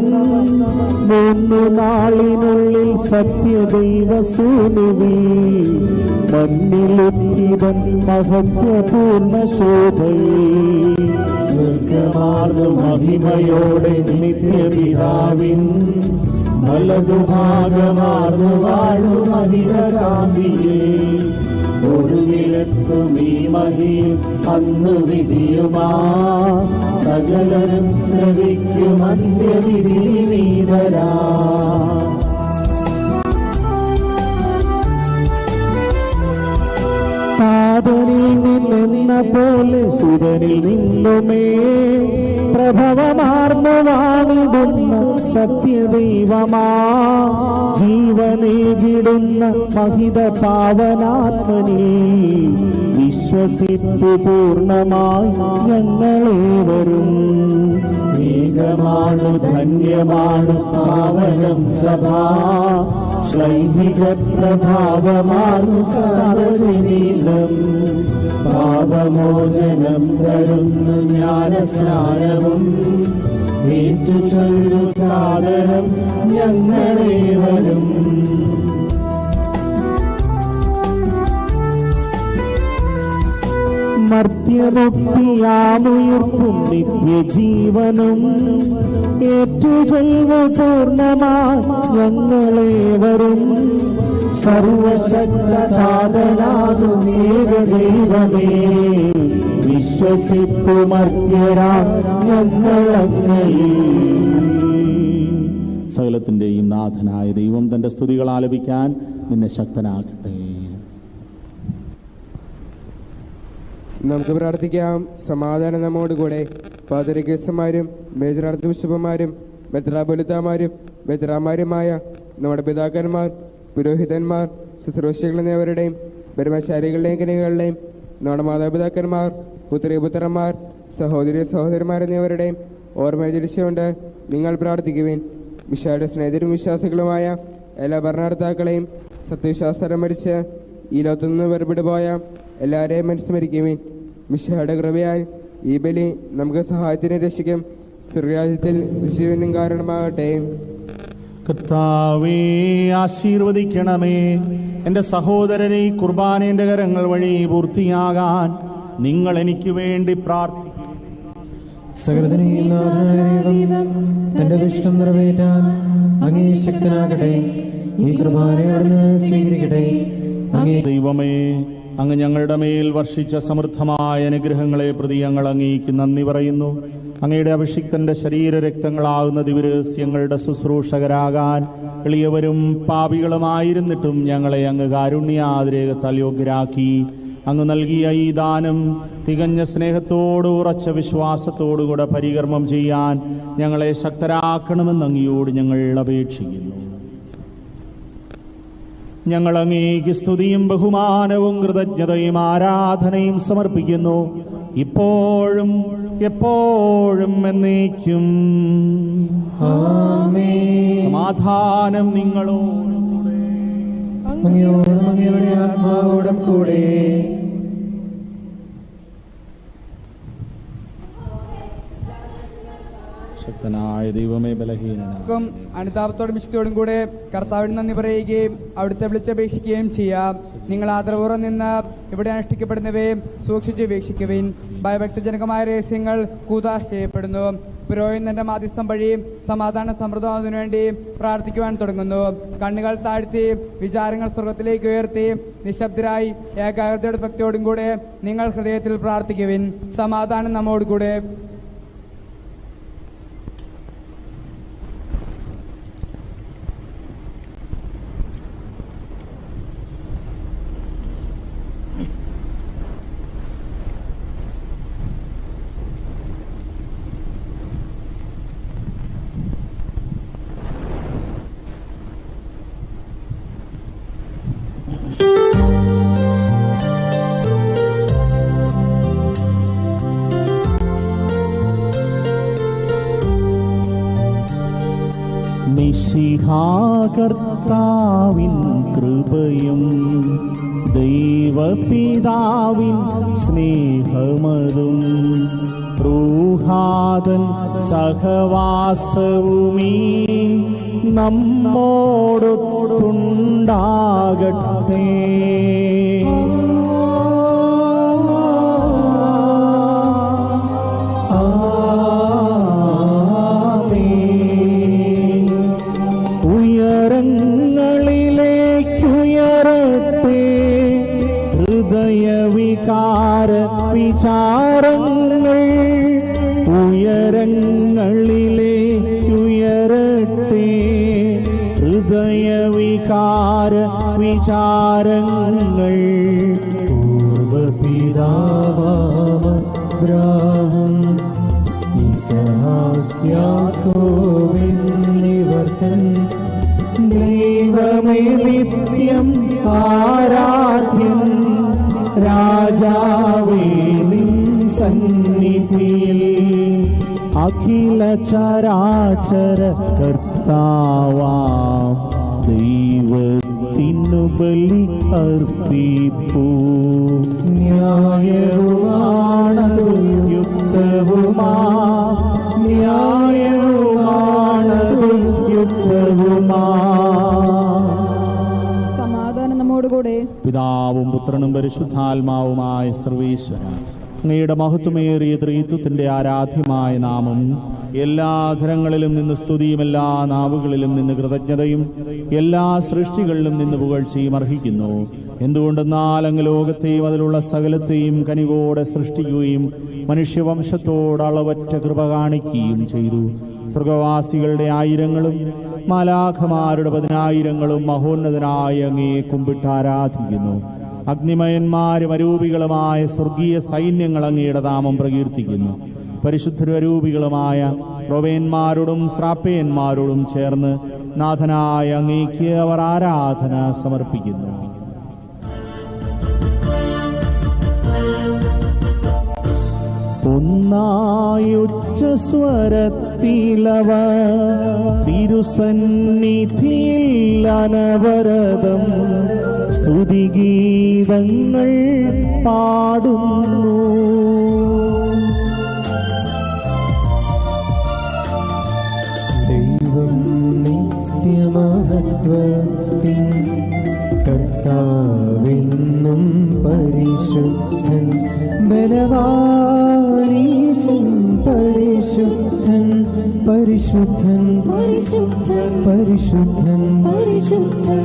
3 നാളിനുള്ളിൽ സത്യദൈവസൂനുവിൽ മണ്ണിലുത്തിവൻ മഹത്വപൂർണ്ണ ശോഭയിൽ. സ്വർഗമാർന്നു മഹിമയോടെ നിത്യപിതാവിൻ, വലതുഭാഗമാർന്നു വാഴും അധികാന്തിയെ, ഒടുവിലെത്തും ഈ മഹിയും അന്നു വിധിയുമാ, സകലരും ശ്രവിക്കും അന്ത്യവിധി നീതരാ. പാതനിൽ നിന്നെന്ന പോലെ സുരനിൽ നിന്നുമേ, പ്രഭവമാർന്നു വാണിടുന്ന സത്യദൈവമാ, ജീവനേകിടുന്ന മഹിത പാവനാത്മനെ, വിശ്വസിപ്പു പൂർണ്ണമായി ഞങ്ങളേവരും. ഏകമാണു ധന്യമാണു പാവനം സഭാ, ശൈഹിക പ്രഭാവമാണു സാധനീലം, പാപമോചനം തരുന്നു ജ്ഞാനസ്നാനവും, ഏറ്റുചൊല്ലു സാദരം ഞങ്ങളേവരും. മർത്യമുക്തിയാമുയർപ്പും നിത്യജീവനും, ഏറ്റുചൊല്ലു പൂർണ്ണമായി ഞങ്ങളേവരും. സർവശക്തനാഥനാകും ഏകദൈവമേ, വിശ്വസിപ്പുമർത്യരാ ഞങ്ങളങ്ങയിൽ. സകലത്തിന്റെയും നാഥനായ ദൈവം തന്റെ സ്തുതികൾ ആലപിക്കാൻ നിന്നെ ശക്തനാക്കട്ടെ. നമുക്ക് പ്രാർത്ഥിക്കാം. സമാധാനം നമ്മോടുകൂടെ. പാതിരികേസന്മാരും മേജർ ആർച്ച് ബിഷപ്പുമാരും മെത്രാപൊലിത്താമാരും മെത്രാമാരുമായ നമ്മുടെ പിതാക്കന്മാർ, പുരോഹിതന്മാർ, ശുശ്രൂഷകൾ എന്നിവരുടെയും ബ്രഹ്മചാരികളുടെയും കനികളുടെയും നമ്മുടെ മാതാപിതാക്കന്മാർ, പുത്രിപുത്രന്മാർ, സഹോദരി സഹോദരന്മാർ എന്നിവരുടെയും ഓർമ്മ തിരിച്ചുകൊണ്ട് നിങ്ങൾ പ്രാർത്ഥിക്കുവിൻ. വിശാല സ്നേഹിതരും വിശ്വാസികളുമായ എല്ലാ ഭരണകർത്താക്കളെയും സത്യവിശ്വാസം മരിച്ച് ഈ ലോകത്തുനിന്ന് വേർപെട്ടുപോയ എല്ലാവരെയും അനുസ്മരിക്കുവിൻ. മിശിഹായുടെ കൃപയാൽ ഈ ബലി നമുക്ക് സഹായത്തിന് രക്ഷിക്കും സ്വർഗ്ഗരാജ്യത്തിൽ ജീവനും കാരണമാകട്ടെ. കർത്താവേ, ആശീർവദിക്കണമേ. എൻ്റെ സഹോദരനെ ഈ കുർബാനയുടെ കരങ്ങൾ വഴി പൂർത്തിയാകാൻ നിങ്ങൾ എനിക്ക് വേണ്ടി പ്രാർത്ഥിക്കും. സകലത്തിനെയും നാഥനായ ദൈവം തന്റെ ഇഷ്ടം നിറവേറ്റാൻ അങ്ങേ ശക്തനാകട്ടെ. ഈ കുർബാന അവിടുന്ന് സ്വീകരിക്കട്ടെ. ദൈവമേ, അങ്ങ് ഞങ്ങളുടെ മേൽ വർഷിച്ച സമൃദ്ധമായ അനുഗ്രഹങ്ങളെ പ്രതി ഞങ്ങൾ അങ്ങേക്ക് നന്ദി പറയുന്നു. അങ്ങയുടെ അഭിഷിക്തന്റെ ശരീരരക്തങ്ങളാകുന്ന ദിവരഹസ്യങ്ങളുടെ ശുശ്രൂഷകരാകാൻ എളിയവരും പാപികളുമായിരുന്നിട്ടും ഞങ്ങളെ അങ്ങ് കാരുണ്യാതിരേകത്താൽ യോഗ്യരാക്കി. അങ്ങ് നൽകിയ ഈ ദാനം തികഞ്ഞ സ്നേഹത്തോടും ഉറച്ച വിശ്വാസത്തോടുകൂടെ പരികർമ്മം ചെയ്യാൻ ഞങ്ങളെ ശക്തരാക്കണമെന്ന് അങ്ങയോട് ഞങ്ങൾ അപേക്ഷിക്കുന്നു. ഞങ്ങൾ അങ്ങേക്ക് സ്തുതിയും ബഹുമാനവും കൃതജ്ഞതയും ആരാധനയും സമർപ്പിക്കുന്നു, ഇപ്പോഴും എപ്പോഴും എന്നേക്കും. സമാധാനം നിങ്ങളോടുകൂടെ. അങ്ങയുടെ ആത്മാവോടും കൂടെ. ശക്തനായ ദൈവമേ, ബലഹീനനായ അനുതാപത്തോടും വിശുദ്ധിയോടും കൂടെ കർത്താവിന് നന്ദി പറയുകയും അവിടുത്തെ വിളിച്ചപേക്ഷിക്കുകയും ചെയ്യാം. നിങ്ങൾ ആദരപൂർവ്വം നിന്ന് ഇവിടെ അനുഷ്ഠിക്കപ്പെടുന്നവയെ സൂക്ഷിച്ച് വീക്ഷിക്കുവിൻ. ഭയഭക്തജനകമായ രഹസ്യങ്ങൾ കൂതാശ ചെയ്യപ്പെടുന്നു. പുരോഹിതന്റെ മാധ്യസ്ഥം വഴി സമാധാന സമൃദ്ധമാകുന്നതിനു വേണ്ടി പ്രാർത്ഥിക്കുവാൻ തുടങ്ങുന്നു. കണ്ണുകൾ താഴ്ത്തി വിചാരങ്ങൾ സ്വർഗത്തിലേക്ക് ഉയർത്തി നിശബ്ദരായി ഏകാഗ്രതയുടെ ഭക്തിയോടും കൂടെ നിങ്ങൾ ഹൃദയത്തിൽ പ്രാർത്ഥിക്കുവിൻ. സമാധാനം നമ്മോടുകൂടെ. കർത്താവിൻ കൃപയും ദൈവപിതാവിൻ സ്നേഹമതും റൂഹാദൻ സഹവാസവുമീ നമ്മോടൊത്തുണ്ടാകട്ടെ. വിചാരങ്ങൾ ഉയരങ്ങളിലേക്കുയരട്ടെ. ഹൃദയവികാര വിചാരങ്ങൾ പൂർവപിതാവാം യാക്കോബിന്നിവർത്തൻ ദൈവമേ നിത്യം ആരാധ്യൻ. രാജാവേ നിൻ സന്നിധിയിൽ അഖില ചരാചര കർത്താവാം ദൈവത്തിനു ബലി അർപ്പിപ്പൂ. ന്യായവുമാണതു യുക്തവുമാ, ന്യായവുമാണതു യുക്തവുമാ. പിതാവും പുത്രനും പരിശുദ്ധാത്മാവുമായ സർവേശ്വര, അങ്ങയുടെ മഹത്വമേറിയ ത്രിത്വത്തിന്റെ ആരാധ്യമായ നാമം എല്ലാ ധരങ്ങളിലും നിന്ന് സ്തുതിയും എല്ലാ നാവുകളിലും നിന്ന് കൃതജ്ഞതയും എല്ലാ സൃഷ്ടികളിലും നിന്ന് പുകഴ്ചയും അർഹിക്കുന്നു. എന്തുകൊണ്ടെന്നാൽ അങ്ങ് ലോകത്തെയും അതിലുള്ള സകലത്തെയും കനിവോടെ സൃഷ്ടിക്കുകയും മനുഷ്യവംശത്തോട് അളവറ്റ കൃപ കാണിക്കുകയും ചെയ്തു. സ്വർഗവാസികളുടെ ആയിരങ്ങളും മാലാഖമാരുടെ 10,000 മഹോന്നതനായ അങ്ങയെ കുമ്പിട്ട് ആരാധിക്കുന്നു. അഗ്നിമയന്മാരും അരൂപികളുമായ സ്വർഗീയ സൈന്യങ്ങൾ അങ്ങയുടെ നാമം പ്രകീർത്തിക്കുന്നു. പരിശുദ്ധരൂപികളുമായ റോവേന്മാരോടും ശ്രാപ്പേന്മാരോടും ചേർന്ന് നാഥനായ അങ്ങേക്ക് അവർ ആരാധന സമർപ്പിക്കുന്നു. ഒന്നായുച്ചസ്വരത്തിലവ തിരുസന്നിധിയിൽ അനവരതം സ്തുതിഗീതങ്ങൾ പാടുന്നു. ദൈവം നിത്യമഹത്വത്തിൻ കർത്താവെന്നും പരിശുദ്ധൻ ബലവാനീശൻ പരിശുദ്ധൻ പരിശുദ്ധൻ പരിശുദ്ധൻ പരിശുദ്ധൻ പരിശുദ്ധൻ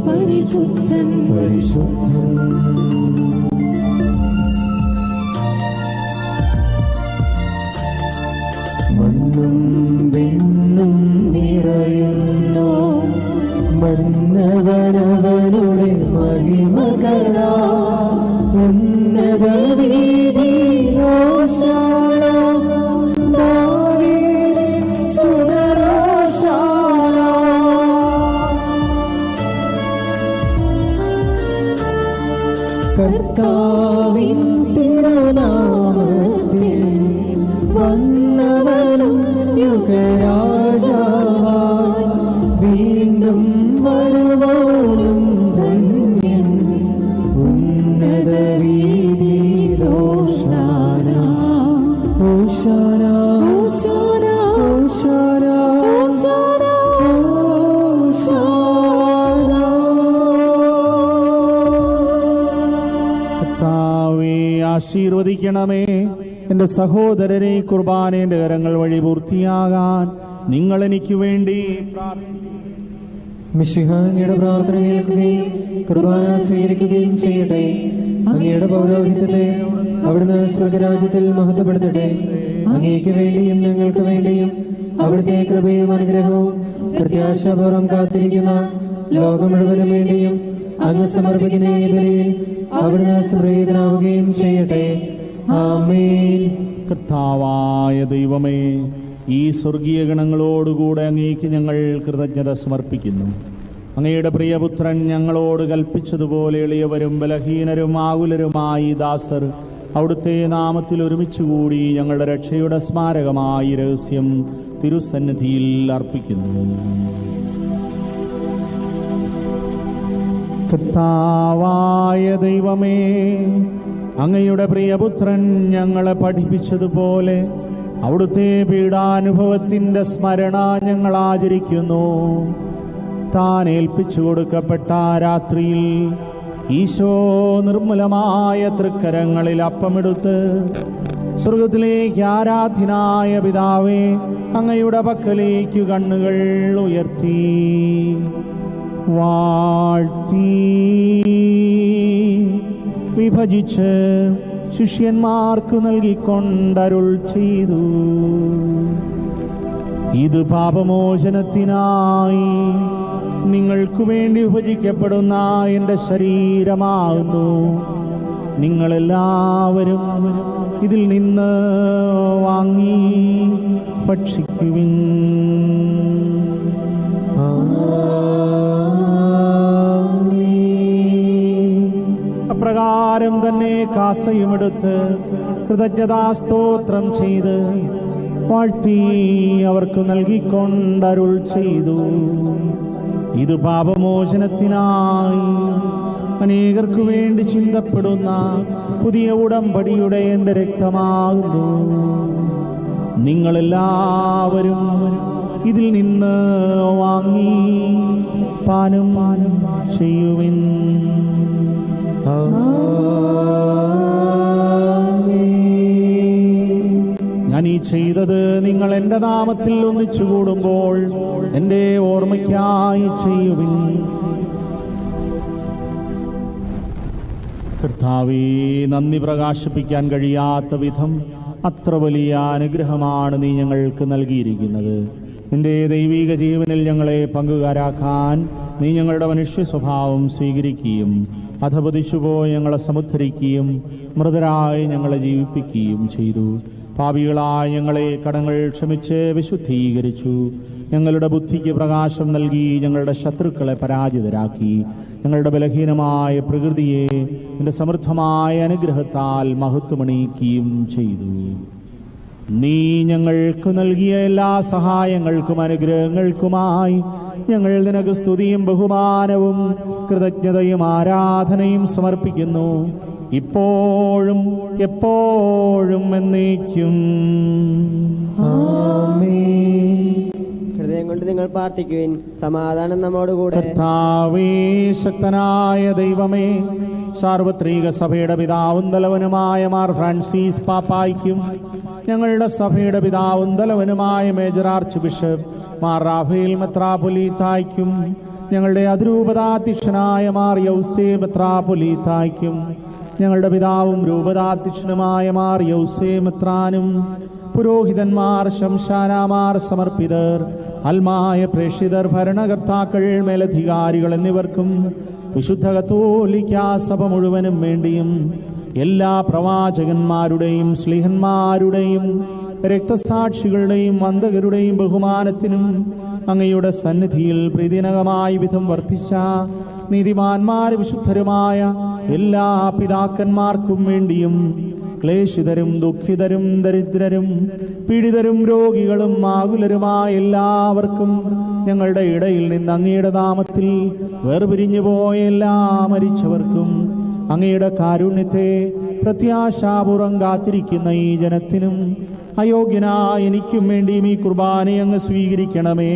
പരിശുദ്ധൻ പരിശുദ്ധൻ. മണ്ണും വെണ്ണും നിറയുന്നു മന്നവനവനുടെ മഹിമകളാ. ഉന്നത വീതിയിലോശാന ദാവീദിൻ സുതരോശാന. കർത്താവിൻ തിരുനാമത്തിൽ വന്നവനും യുഗരാജാവായി വീണ്ടും വരുവാനും ധന്യൻ. ഉന്നത വീതിയിലോശാന ഓശാന ഓശാന. ആശീർവദിക്കണമേ. എൻ്റെ സഹോദരരെ, കുർബാനയുടെ കരങ്ങൾ വഴി പൂർത്തിയാകാൻ നിങ്ങൾ എനിക്ക് വേണ്ടി മിശിഹ അങ്ങയുടെ പ്രാർത്ഥന കേൾക്കുകയും കുർബാന സ്വീകരിക്കുകയും ചെയ്യട്ടെ. അങ്ങയുടെ പൗരോഹിത്യത്തെ അവിടുന്ന് സ്വർഗരാജ്യത്തിൽ മഹത്വപ്പെടുത്തട്ടെ. അങ്ങേക്ക് വേണ്ടിയും ഞങ്ങൾക്ക് വേണ്ടിയും അവിടുത്തെ കൃപയും അനുഗ്രഹവും പ്രത്യാശാപൂർവം കാത്തിരിക്കുന്ന ലോകം മുഴുവനും വേണ്ടിയും അങ്ങ് സമർപ്പിക്കുന്ന ഈ ബലിയിൽ അവിടുന്ന് സംപ്രീതനാവുകയും ചെയ്യട്ടെ. ആമേൻ. കർത്താവായ ദൈവമേ, ഈ സ്വർഗീയ ഗണങ്ങളോടുകൂടെ അങ്ങേക്ക് ഞങ്ങൾ കൃതജ്ഞത സമർപ്പിക്കുന്നു. അങ്ങയുടെ പ്രിയപുത്രൻ ഞങ്ങളോട് കൽപ്പിച്ചതുപോലെ എളിയവരും ബലഹീനരും ആകുലരുമായി ദാസർ അവിടുത്തെ നാമത്തിൽ ഒരുമിച്ചുകൂടി ഞങ്ങളുടെ രക്ഷയുടെ സ്മാരകമായി രഹസ്യം തിരുസന്നിധിയിൽ അർപ്പിക്കുന്നു. കർത്താവായ ദൈവമേ, അങ്ങയുടെ പ്രിയപുത്രൻ ഞങ്ങളെ പഠിപ്പിച്ചതുപോലെ അവിടുത്തെ പീഡാനുഭവത്തിൻ്റെ സ്മരണ ഞങ്ങൾ ആചരിക്കുന്നു. താൻ ഏൽപ്പിച്ചു കൊടുക്കപ്പെട്ട രാത്രിയിൽ ഈശോ നിർമ്മലമായ തൃക്കരങ്ങളിൽ അപ്പമെടുത്ത് സ്വർഗത്തിലേക്ക് ആരാധ്യനായ പിതാവേ, അങ്ങയുടെ പക്കലേക്ക് കണ്ണുകൾ ഉയർത്തി വാഴ്ത്തി വിഭജിച്ച് ശിഷ്യന്മാർക്ക് നൽകിക്കൊണ്ടരുൾ ചെയ്തു. ഇത് പാപമോചനത്തിനായി നിങ്ങൾക്കു വേണ്ടി വിഭജിക്കപ്പെടുന്ന എൻ്റെ ശരീരമാകുന്നു. നിങ്ങളെല്ലാവരും ഇതിൽ നിന്ന് വാങ്ങി ഭക്ഷിക്കുവിൻ. അപ്രകാരം തന്നെ കാസയുമെടുത്ത് കൃതജ്ഞതാസ്തോത്രം ചെയ്ത് വാഴ്ത്തി അവർക്ക് നൽകിക്കൊണ്ടരുൾ ചെയ്തു. ഇത് പാപമോചനത്തിനായി അനേകർക്കു വേണ്ടി ചിന്തപ്പെടുന്ന പുതിയ ഉടമ്പടിയുടെ എൻ്റെ രക്തമാകുന്നു. നിങ്ങളെല്ലാവരും ഇതിൽ നിന്ന് വാങ്ങി പാനം ചെയ്യുവിൻ. ഞാൻ ഈ ചെയ്തത് നിങ്ങൾ എൻ്റെ നാമത്തിൽ ഒന്നിച്ചു കൂടുമ്പോൾ എൻ്റെ ഓർമ്മയ്ക്കായി ചെയ്യുവിൻ. കർത്താവേ, നന്ദി പ്രകാശിപ്പിക്കാൻ കഴിയാത്ത വിധം അത്ര വലിയ അനുഗ്രഹമാണ് നീ ഞങ്ങൾക്ക് നൽകിയിരിക്കുന്നത്. നിന്റെ ദൈവിക ജീവനിൽ ഞങ്ങളെ പങ്കുകാരാക്കാൻ നീ ഞങ്ങളുടെ മനുഷ്യ സ്വഭാവം സ്വീകരിക്കുകയും അധപതിച്ചുപോയി ഞങ്ങളെ സമുദ്ധരിക്കുകയും മൃതരായി ഞങ്ങളെ ജീവിപ്പിക്കുകയും ചെയ്തു. പാപികളായ ഞങ്ങളെ കടങ്ങൾ ക്ഷമിച്ച് വിശുദ്ധീകരിച്ചു. ഞങ്ങളുടെ ബുദ്ധിക്ക് പ്രകാശം നൽകി ഞങ്ങളുടെ ശത്രുക്കളെ പരാജിതരാക്കി. ഞങ്ങളുടെ ബലഹീനമായ പ്രകൃതിയെ നിന്റെ സമൃദ്ധമായ അനുഗ്രഹത്താൽ മഹത്വമണിയിക്കുകയും ചെയ്തു. നീ ഞങ്ങൾക്ക് നൽകിയ എല്ലാ സഹായങ്ങൾക്കും അനുഗ്രഹങ്ങൾക്കുമായി ഞങ്ങൾ നിനക്ക് സ്തുതിയും ബഹുമാനവും കൃതജ്ഞതയും ആരാധനയും സമർപ്പിക്കുന്നു, ഇപ്പോഴും എപ്പോഴും എന്നേക്കും. ഹൃദയം കൊണ്ട് നിങ്ങൾ പ്രാർത്ഥിക്കുവിൻ. സമാധാനം നമ്മോടുകൂടെ. കർത്താവേ, ശക്തനായ ദൈവമേ, സാർവത്രിക സഭയുടെ പിതാവും തലവനുമായ മാർ ഫ്രാൻസിസ് പാപ്പായ്ക്കും ഞങ്ങളുടെ സഭയുടെ പിതാവും തലവനുമായ major archbishop Mar Raphael മെത്രാപ്പൊലീത്തായ്ക്കും ഞങ്ങളുടെ അതിരൂപതാധ്യക്ഷനായ മാർ യൗസേ മെത്രാപ്പൊലീത്തായ്ക്കും ഞങ്ങളുടെ പിതാവും രൂപതാധ്യക്ഷനുമായ മാർ യൗസേ മെത്രാനും പുരോഹിതന്മാർ, ശംശാനാമാർ, സമർപ്പിതർ, അൽമായ പ്രേക്ഷിതർ, ഭരണകർത്താക്കൾ, മേലധികാരികൾ എന്നിവർക്കും വിശുദ്ധ കത്തോലിക്കാ സഭ മുഴുവനും വേണ്ടിയും എല്ലാ പ്രവാചകന്മാരുടെയും ശ്ലീഹന്മാരുടെയും രക്തസാക്ഷികളുടെയും വന്ദകരുടെയും ബഹുമാനത്തിനും അങ്ങയുടെ സന്നിധിയിൽ പ്രീതിനകമായ വിധം വർദ്ധിച്ച നീതിമാന്മാരും വിശുദ്ധരുമായ എല്ലാ പിതാക്കന്മാർക്കും വേണ്ടിയും ക്ലേശിതരും ദുഃഖിതരും ദരിദ്രരും പീഡിതരും രോഗികളും ആകുലരുമായ എല്ലാവർക്കും ഞങ്ങളുടെ ഇടയിൽ നിന്ന് അങ്ങയുടെ നാമത്തിൽ വേർപിരിഞ്ഞു പോയ എല്ലാ മരിച്ചവർക്കും അങ്ങയുടെ കാരുണ്യത്തെ പ്രത്യാശാപൂർവം കാത്തിരിക്കുന്ന ഈ ജനത്തിനും അയോഗ്യനായ എനിക്കും വേണ്ടിയും ഈ കുർബാനയെ അങ്ങ് സ്വീകരിക്കണമേ.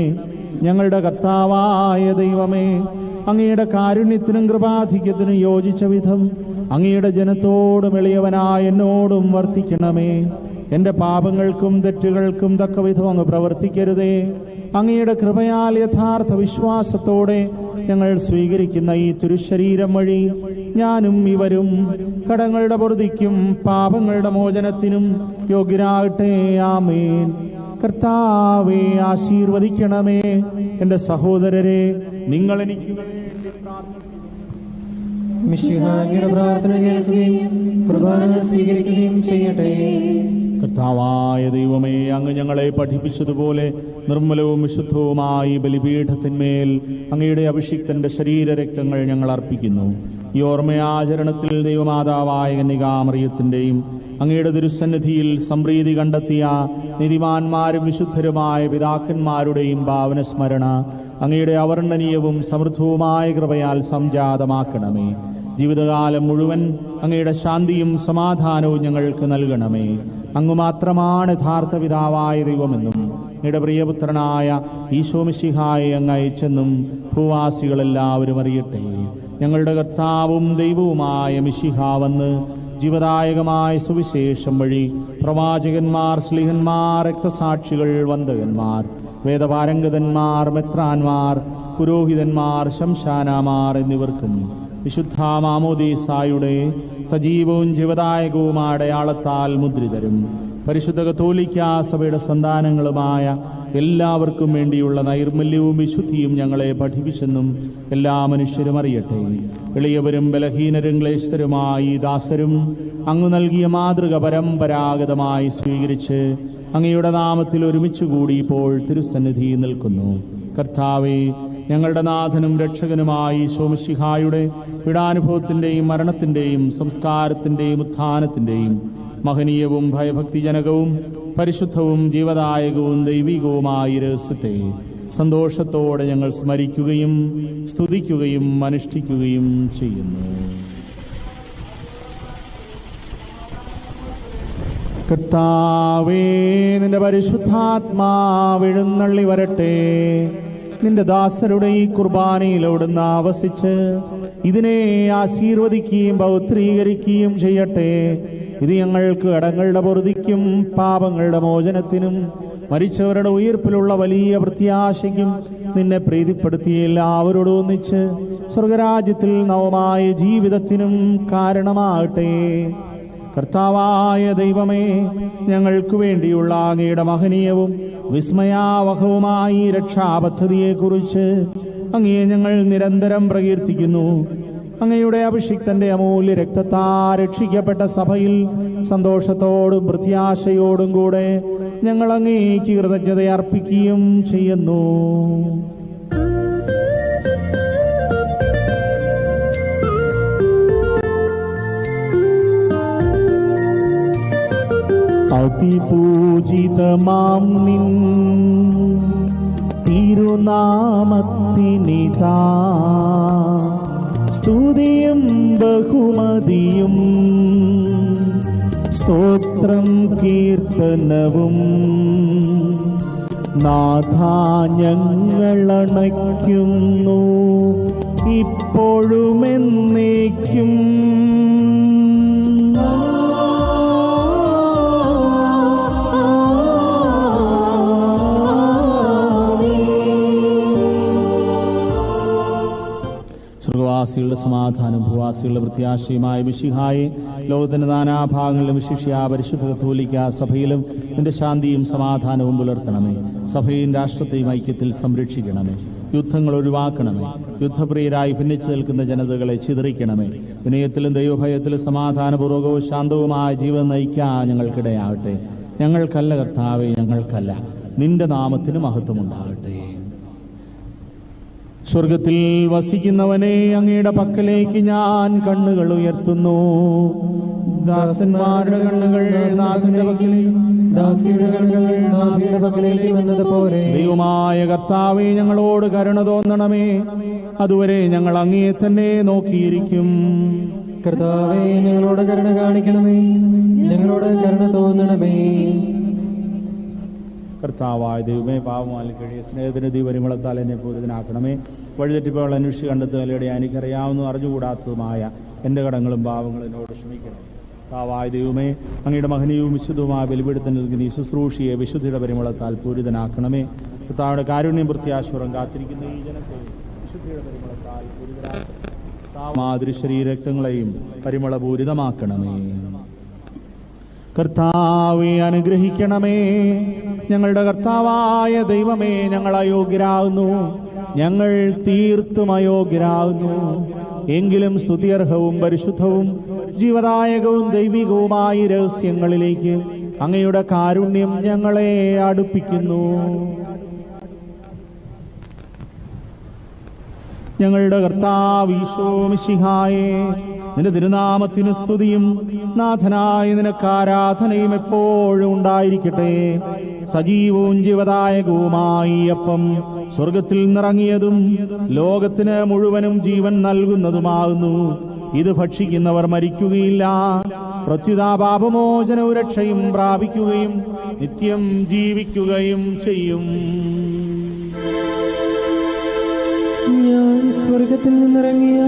ഞങ്ങളുടെ കർത്താവായ ദൈവമേ, അങ്ങയുടെ കാരുണ്യത്തിനും കൃപാധിക്യത്തിനും യോജിച്ച വിധം അങ്ങയുടെ ജനത്തോടും എളിയവനായ എന്നോടും വർത്തിക്കണമേ. എൻ്റെ പാപങ്ങൾക്കും തെറ്റുകൾക്കും തക്കവിധം അങ്ങ് പ്രവർത്തിക്കരുതേ. അങ്ങയുടെ കൃപയാൽ യഥാർത്ഥ വിശ്വാസത്തോടെ ഞങ്ങൾ സ്വീകരിക്കുന്ന ഈ തിരുശരീരം വഴി ഞാനും ഇവരും കടങ്ങളുടെ പൊറുതിക്കും പാപങ്ങളുടെ മോചനത്തിനും യോഗ്യരാകട്ടെ. ആമേൻ. കർത്താവേ, ആശീർവദിക്കണമേ. എൻ്റെ സഹോദരരെ, നിങ്ങൾ എനിക്ക് മിശിഹായുടെ പ്രാർത്ഥന കേൾക്കുകയും കുർബാന സ്വീകരിക്കുകയും ചെയ്യട്ടെ. കർത്താവായ ദൈവമേ, അങ്ങ് ഞങ്ങളെ പഠിപ്പിച്ചതുപോലെ നിർമ്മലവും വിശുദ്ധവുമായി ബലിപീഠത്തിന്മേൽ അങ്ങയുടെ അഭിഷിക്തന്റെ ശരീരരക്തങ്ങൾ ഞങ്ങൾ അർപ്പിക്കുന്നു. ഈ ഓർമ്മയാചരണത്തിൽ ദൈവമാതാവായ കന്യകാമറിയത്തിൻ്റെയും അങ്ങയുടെ തിരുസന്നിധിയിൽ സംപ്രീതി കണ്ടെത്തിയ നീതിമാന്മാരും വിശുദ്ധരുമായ പിതാക്കന്മാരുടെയും പാവന സ്മരണ അങ്ങയുടെ അവർണ്ണനീയവും സമൃദ്ധവുമായ കൃപയാൽ സംജാതമാക്കണമേ. ജീവിതകാലം മുഴുവൻ അങ്ങയുടെ ശാന്തിയും സമാധാനവും ഞങ്ങൾക്ക് നൽകണമേ. അങ്ങ് മാത്രമാണ് യഥാർത്ഥ പിതാവായ ദൈവമെന്നും അങ്ങയുടെ പ്രിയപുത്രനായ ഈശോ മിശിഹായെ അങ്ങ് അയച്ചെന്നും ഭൂവാസികളെല്ലാവരും അറിയട്ടെ. ഞങ്ങളുടെ കർത്താവും ദൈവവുമായ മിശിഹ വന്ന് ജീവദായകമായ സുവിശേഷം വഴി പ്രവാചകന്മാർ, ശ്ലീഹന്മാർ, രക്തസാക്ഷികൾ, വന്ദകന്മാർ, വേദപാരംഗതന്മാർ, മെത്രാന്മാർ, പുരോഹിതന്മാർ, ശംശാനമാർ എന്നിവർക്കും വിശുദ്ധ മാമോദീസായുടെ സജീവവും ജീവദായകവുമായ അടയാളത്താൽ മുദ്രിതരും പരിശുദ്ധ കത്തോലിക്കാ സഭയുടെ സന്താനങ്ങളുമായ എല്ലാവർക്കും വേണ്ടിയുള്ള നൈർമല്യവും വിശുദ്ധിയും ഞങ്ങളെ പഠിപ്പിച്ചെന്നും എല്ലാ മനുഷ്യരും അറിയട്ടെ. എളിയവരും ബലഹീനരും ക്ലേശരുമായി ദാസരും അങ്ങ് നൽകിയ മാതൃക പരമ്പരാഗതമായി സ്വീകരിച്ച് അങ്ങയുടെ നാമത്തിൽ ഒരുമിച്ച് കൂടി ഇപ്പോൾ തിരുസന്നിധി നിൽക്കുന്നു. കർത്താവേ, ഞങ്ങളുടെ നാഥനും രക്ഷകനുമായി ഈശോ മിശിഹായുടെ പീഡാനുഭവത്തിൻ്റെയും മരണത്തിൻ്റെയും സംസ്കാരത്തിൻ്റെയും ഉത്ഥാനത്തിൻ്റെയും മഹനീയവും ഭയഭക്തിജനകവും പരിശുദ്ധവും ജീവദായകവും ദൈവികവുമായ രഹസ്യത്തെ സന്തോഷത്തോടെ ഞങ്ങൾ സ്മരിക്കുകയും സ്തുതിക്കുകയും അനുഷ്ഠിക്കുകയും ചെയ്യുന്നു. കർത്താവേ, നിന്റെ പരിശുദ്ധാത്മാവ് എഴുന്നള്ളി വരട്ടെ. നിന്റെ ദാസരുടെ ഈ കുർബാനയിലൂടുന്ന് ആവസിച്ച് ഇതിനെ ആശീർവദിക്കുകയും പൗത്രീകരിക്കുകയും ചെയ്യട്ടെ. ഇത് ഞങ്ങൾക്ക് കടങ്ങളുടെ പൊറുതിക്കും പാപങ്ങളുടെ മോചനത്തിനും മരിച്ചവരുടെ ഉയർപ്പിലുള്ള വലിയ പ്രത്യാശയ്ക്കും നിന്നെ പ്രീതിപ്പെടുത്തിയ എല്ലാവരോടും ഒന്നിച്ച് സ്വർഗരാജ്യത്തിൽ നവമായ ജീവിതത്തിനും കാരണമാകട്ടെ. കർത്താവായ ദൈവമേ, ഞങ്ങൾക്ക് വേണ്ടിയുള്ള അങ്ങയുടെ മഹനീയവും വിസ്മയാവഹവുമായി രക്ഷാപദ്ധതിയെക്കുറിച്ച് അങ്ങയെ ഞങ്ങൾ നിരന്തരം പ്രകീർത്തിക്കുന്നു. അങ്ങയുടെ അഭിഷിക്തന്റെ അമൂല്യ രക്തത്താൽ രക്ഷിക്കപ്പെട്ട സഭയിൽ സന്തോഷത്തോടും പ്രത്യാശയോടും കൂടെ ഞങ്ങൾ അങ്ങേക്ക് കൃതജ്ഞത അർപ്പിക്കുകയും ചെയ്യുന്നു. അതിപൂജിതമാം നിൻ തിരുനാമത്തിനിതാ സ്തുതിയും ബഹുമതിയും സ്തോത്രം കീർത്തനവും നാഥാ ഞങ്ങളണയ്ക്കുന്നു ഇപ്പോഴും എന്നേക്കും. സ്വർഗവാസികളുടെ സമാധാനം ഭൂവാസികളുടെ പ്രത്യാശയുമായ മിശിഹായെ ലോകത്തിന്റെ നാനാഭാഗങ്ങളിലും വിശിഷ്യ പരിശുദ്ധ കത്തോലിക്കാ സഭയിലും നിന്റെ ശാന്തിയും സമാധാനവും പുലർത്തണമേ. സഭയും രാഷ്ട്രത്തെയും ഐക്യത്തിൽ സംരക്ഷിക്കണമേ. യുദ്ധങ്ങൾ ഒഴിവാക്കണമേ. യുദ്ധപ്രിയരായി ഭിന്നിച്ചു നിൽക്കുന്ന ജനതകളെ ചിതറിക്കണമേ. വിനയത്തിലും ദൈവഭയത്തിലും സമാധാനപൂർവകവും ശാന്തവുമായ ജീവിതം നയിക്കാൻ ഞങ്ങൾക്കിടയാകട്ടെ. ഞങ്ങൾക്കല്ല കർത്താവേ, ഞങ്ങൾക്കല്ല, നിന്റെ നാമത്തിന് മഹത്വമുണ്ടാകട്ടെ. സ്വർഗത്തിൽ വസിക്കുന്നവനെ, അങ്ങയുടെ പക്കലേക്ക് ഞാൻ കണ്ണുകൾ ഉയർത്തുന്നു. ദാസന്മാരുടെ കണ്ണുകൾ നാഥന്റെ പക്കലേക്കും ദാസിയുടെ കണ്ണുകൾ നാഥന്റെ പക്കലേക്ക് വന്നതുപോലെ ദൈവമായ കർത്താവേ, ഞങ്ങളോട് കരുണ തോന്നണമേ. അതുവരെ ഞങ്ങൾ അങ്ങയെ തന്നെ നോക്കിയിരിക്കും. കർത്താവേ, ഞങ്ങളോട് കരുണ കാണിക്കണമേ, ഞങ്ങളോട് കരുണ തോന്നണമേ. കർത്താവായ ദൈവമേ, പാവമാലിൽ കഴിയ സ്നേഹത്തിന് പരിമളത്താൽ എന്നെ പൂരിതനാക്കണമേ. വഴിതെറ്റിപ്പുകൾ അന്വേഷിച്ച് കണ്ടെത്തുന്നതിലൂടെ എനിക്കറിയാവുന്നതും അറിഞ്ഞുകൂടാത്തതുമായ എൻ്റെ കടങ്ങളും പാവങ്ങളും എന്നോട് ക്ഷമിക്കണം. കർത്താവായ ദൈവമേ, അങ്ങയുടെ മഹനീയവും വിശുദ്ധവുമായ ബലിപീഠത്തിൽ നിൽക്കുന്ന ഈ ശുശ്രൂഷയെ വിശുദ്ധിയുടെ പരിമളത്താൽ പൂരിതനാക്കണമേ. കർത്താവിന്റെ കാരുണ്യം പ്രത്യാശുരം കാത്തിരിക്കുന്ന ഈ ജനത്തെ വിശുദ്ധിയുടെ പരിമളത്താൽ പൂരിതനാക്കണമേ. മാതിരി ശരീരക്തങ്ങളെയും പരിമളപൂരിതമാക്കണമേ. കർത്താവെ അനുഗ്രഹിക്കണമേ. ഞങ്ങളുടെ കർത്താവായ ദൈവമേ, ഞങ്ങൾ അയോഗ്യരാകുന്നു, ഞങ്ങൾ തീർത്തും അയോഗ്യരാകുന്നു. എങ്കിലും സ്തുത്യർഹവും പരിശുദ്ധവും ജീവദായകവും ദൈവികവുമായ രഹസ്യങ്ങളിലേക്ക് അങ്ങയുടെ കാരുണ്യം ഞങ്ങളെ അടുപ്പിക്കുന്നു. ഞങ്ങളുടെ കർത്താവ് ഈശോ മിശിഹായേ, നിന്റെ തിരുനാമത്തിന് സ്തുതിയും നാഥനായ നിനക്ക് ആരാധനയും എപ്പോഴും ഉണ്ടായിരിക്കട്ടെ. സജീവവും ജീവദായകവുമായി അപ്പം സ്വർഗത്തിൽ നിറങ്ങിയതും ലോകത്തിന് മുഴുവനും ജീവൻ നൽകുന്നതുമാകുന്നു. ഇത് ഭക്ഷിക്കുന്നവർ മരിക്കുകയില്ല, പ്രത്യുത പാപമോചനവും രക്ഷയും പ്രാപിക്കുകയും നിത്യം ജീവിക്കുകയും ചെയ്യും. ഞാൻ സ്വർഗത്തിൽ നിന്നിറങ്ങിയ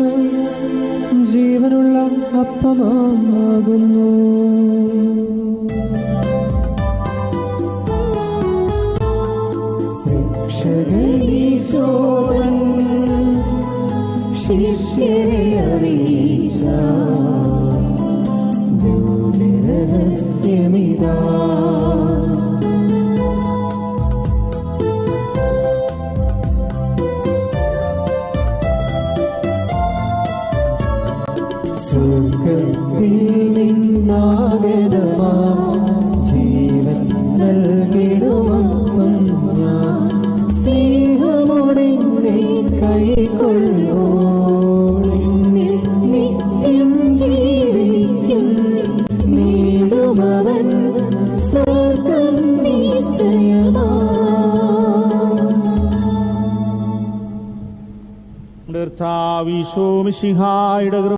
ജീവനുള്ള അപ്പമാകുന്നു. രക്ഷകനീശോൻ ശിഷ്യരെ അറിയിച്ച ദിവ്യരഹസ്യമിതാ. ജീവൻ നൽകിടുമപ്പം ഞാൻ സ്നേഹമോടെ കൈക്കൊള്ളൂ. നിത്യം ജീവിക്കും നേടുമവൻ സ്വർഗം നിശ്ചയമാ.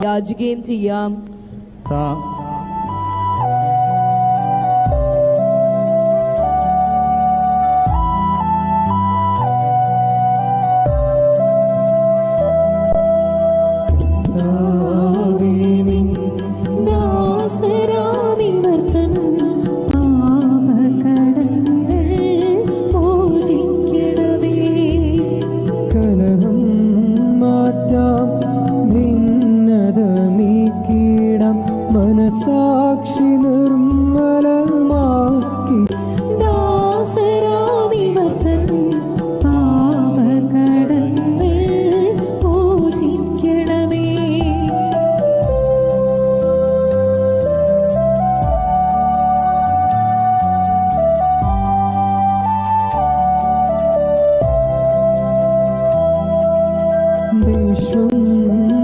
യാചിക്കുകയും ചെയ്യാം. മനസാക്ഷി നിർമ്മലമാക്കി ദാസരാവിവർത്തൻ പാപകടങ്ങൾ പൂജിക്കണമേ. ദേഷ്യം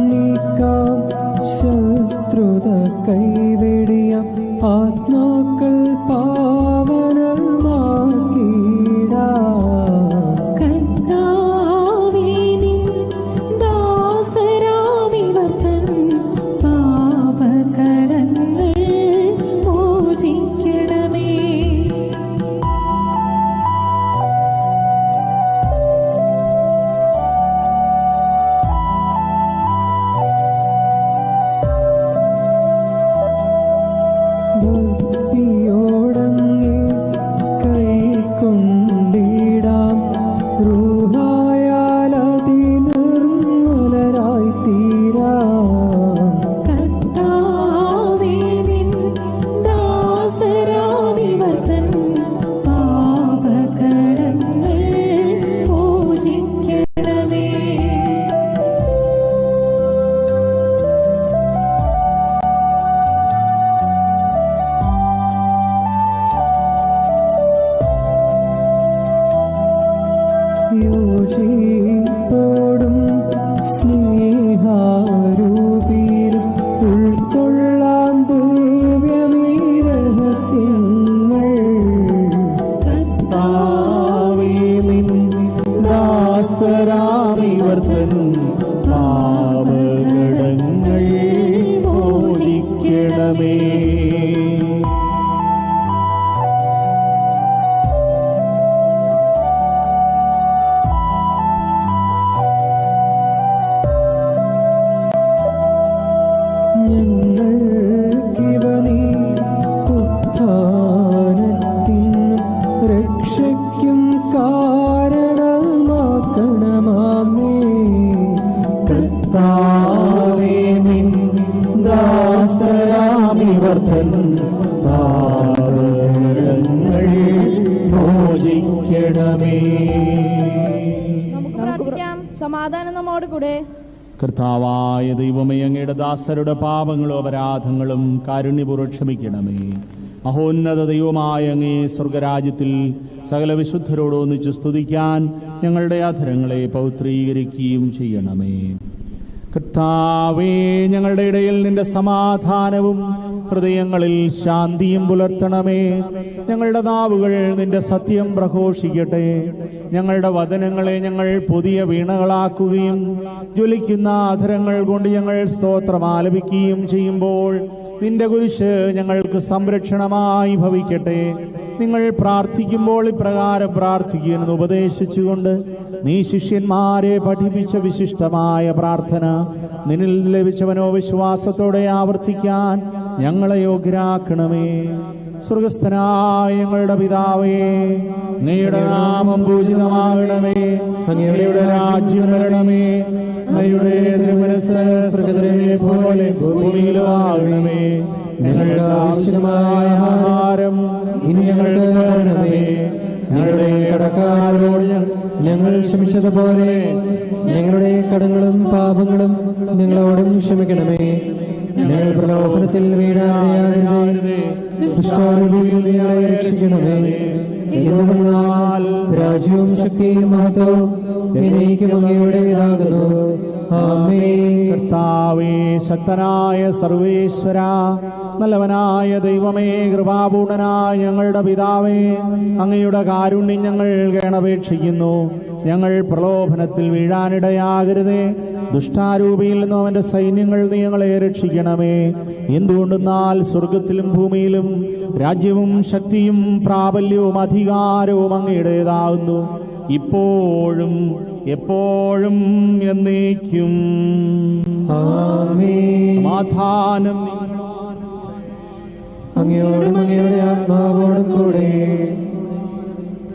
നീക്കാം, ശത്രുത കൈവെടിയാം, ആത്മാക്കൾ പാവനമാക്കിടാം. കർത്താവേ, നിൻ ദാസരാവിവർത്തൻ പാപകടങ്ങൾ പൂജിക്കണമേ. ഭക്തിയോടങ്ങേ കൈക്കൊണ്ടിടാം, റൂഹായാൽ അതിനിർമ്മലരായി തീരാം. കർത്താവേ, നിൻ ദാസരാവിവർത്തൻ പാപകടങ്ങൾ പൂജിക്കണമേ. യോജിപ്പോടും സ്നേഹാരൂപിയിലും ഉൾക്കൊള്ളാൻ ദിവ്യമീ രഹസ്യങ്ങൾ. കർത്താവേ, നിൻ ദാസരാവിവർത്തൻ പാപകടങ്ങൾ മോചിക്കണമേ. സമാധാനം നമ്മോട് കൂടെ. കർത്താവായ ദൈവമേ, അങ്ങയുടെ ദാസരുടെ പാപങ്ങളും അപരാധങ്ങളും കാരുണ്യപൂർവ്വം ക്ഷമിക്കണമേ. മഹോന്നത ദൈവമായ അങ്ങേ സ്വർഗരാജ്യത്തിൽ സകല വിശുദ്ധരോടൊന്നിച്ച് സ്തുതിക്കാൻ ഞങ്ങളുടെ അധരങ്ങളെ പൗത്രീകരിക്കുകയും ചെയ്യണമേ. കർത്താവേ, ഞങ്ങളുടെ ഇടയിൽ നിന്റെ സമാധാനവും ഹൃദയങ്ങളിൽ ശാന്തിയും പുലർത്തണമേ. ഞങ്ങളുടെ നാവുകൾ നിന്റെ സത്യം പ്രഘോഷിക്കട്ടെ. ഞങ്ങളുടെ വചനങ്ങളെ ഞങ്ങൾ പുതിയ വീണകളാക്കുകയും ജ്വലിക്കുന്ന അധരങ്ങൾ കൊണ്ട് ഞങ്ങൾ സ്തോത്രം ആലപിക്കുകയും ചെയ്യുമ്പോൾ നിന്റെ കുരിശ് ഞങ്ങൾക്ക് സംരക്ഷണമായി ഭവിക്കട്ടെ. നിങ്ങൾ പ്രാർത്ഥിക്കുമ്പോൾ ഇപ്രകാരം പ്രാർത്ഥിക്കുമെന്ന് ഉപദേശിച്ചുകൊണ്ട് നീ ശിഷ്യന്മാരെ പഠിപ്പിച്ച വിശിഷ്ടമായ പ്രാർത്ഥന നിന്നിൽ ലഭിച്ച മനോവിശ്വാസത്തോടെ ആവർത്തിക്കാൻ ഞങ്ങളെ യോഗ്യരാക്കണമേ. സ്വർഗസ്ഥനായ ഞങ്ങളുടെ പിതാവേ, അങ്ങയുടെ നാമം പൂജിതമാകണമേ. അങ്ങയുടെ രാജ്യം വരണമേ. അങ്ങയുടെ തിരുമനസ്സ് സ്വർഗ്ഗത്തിലെ പോലെ ഭൂമിയിലും ആകണമേ. ഞങ്ങൾക്ക് ആവശ്യമായ ആഹാരം ഇനി ഞങ്ങൾക്ക് തരണമേ. ഞങ്ങളുടെ കടക്കാരോട് ഞങ്ങൾ ക്ഷമിച്ചതുപോലെ ഞങ്ങളുടെ കടങ്ങളും പാപങ്ങളും ഞങ്ങളോടും ക്ഷമിക്കണമേ. ഞങ്ങൾ പ്രലോഭനത്തിൽ വീഴാതെയാകരുതേ, ദുഷ്ടാരൂപിയിൽ ഞങ്ങളെ രക്ഷിക്കണമേ. എന്നാൽ രാജ്യവും ശക്തിയും മഹത്വവും എന്നേക്കും അങ്ങയുടേതാകുന്നു. ആമേൻ. കർത്താവേ, ശക്തനായ സർവേശ്വര, നല്ലവനായ ദൈവമേ, കൃപാപൂർണനായ ഞങ്ങളുടെ പിതാവേ, അങ്ങയുടെ കാരുണ്യം ഞങ്ങൾ കേണപേക്ഷിക്കുന്നു. ഞങ്ങൾ പ്രലോഭനത്തിൽ വീഴാനിടയാകരുതേ, ദുഷ്ടാരൂപിയിൽ നിന്നും അവന്റെ സൈന്യങ്ങൾ നീ ഞങ്ങളെ രക്ഷിക്കണമേ. എന്തുകൊണ്ടെന്നാൽ സ്വർഗത്തിലും ഭൂമിയിലും രാജ്യവും ശക്തിയും പ്രാബല്യവും അധികാരവും അങ്ങയുടേതാകുന്നു, ഇപ്പോഴും എപ്പോഴും എന്നേക്കും. സമാധാനം അങ്ങയോടും അങ്ങയുടെ ആത്മാവോടും കൂടെ.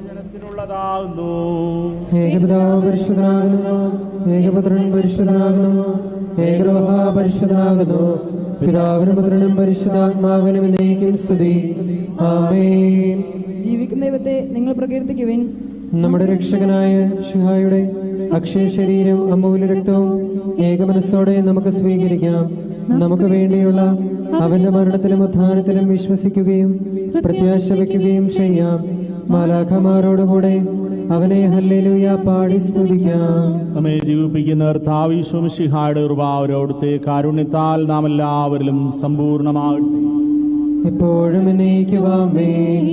ജനത്തിനുള്ളതാകുന്നു. ഏകപിതാവ് പരിശുദ്ധനാകുന്നു, ഏകപുത്രൻ പരിശുദ്ധനാകുന്നു, ഏകരോഹ പരിശുദ്ധനാകുന്നു. പിതാവിനും പുത്രനും പരിശുദ്ധാത്മാവിനും എന്നേക്കും സ്തുതി. ആമേൻ. ജീവിക്കുന്ന ദൈവത്തെ നിങ്ങൾ പ്രകീർത്തിക്കുവിൻ. നമ്മുടെ രക്ഷകനായ ശിഹായുടെ അക്ഷയ ശരീരം അമൂല്യ രക്തവും ഏകമനസ്സോടെ നമുക്ക് സ്വീകരിക്കാം. നമുക്ക് വേണ്ടിയുള്ള അവന്റെ മരണത്തിലും ഉത്ഥാനത്തിലും വിശ്വസിക്കുകയും പ്രത്യാശ വയ്ക്കുകയും ചെയ്യാം. മാലാഖമാരോടുകൂടെ അവനെ ഹല്ലേലൂയ പാടി സ്തുതിക്കാം. നമ്മെ ജീവിപ്പിക്കുന്ന കർത്താവ് ഈശോ മിശിഹായുടെ കൃപാവരോടുത്തെ കാരുണ്യത്താൽ നാം എല്ലാവരിലും സമ്പൂർണ്ണമാകട്ടെ. എപ്പോഴും എന്നേക്കും ആമേൻ.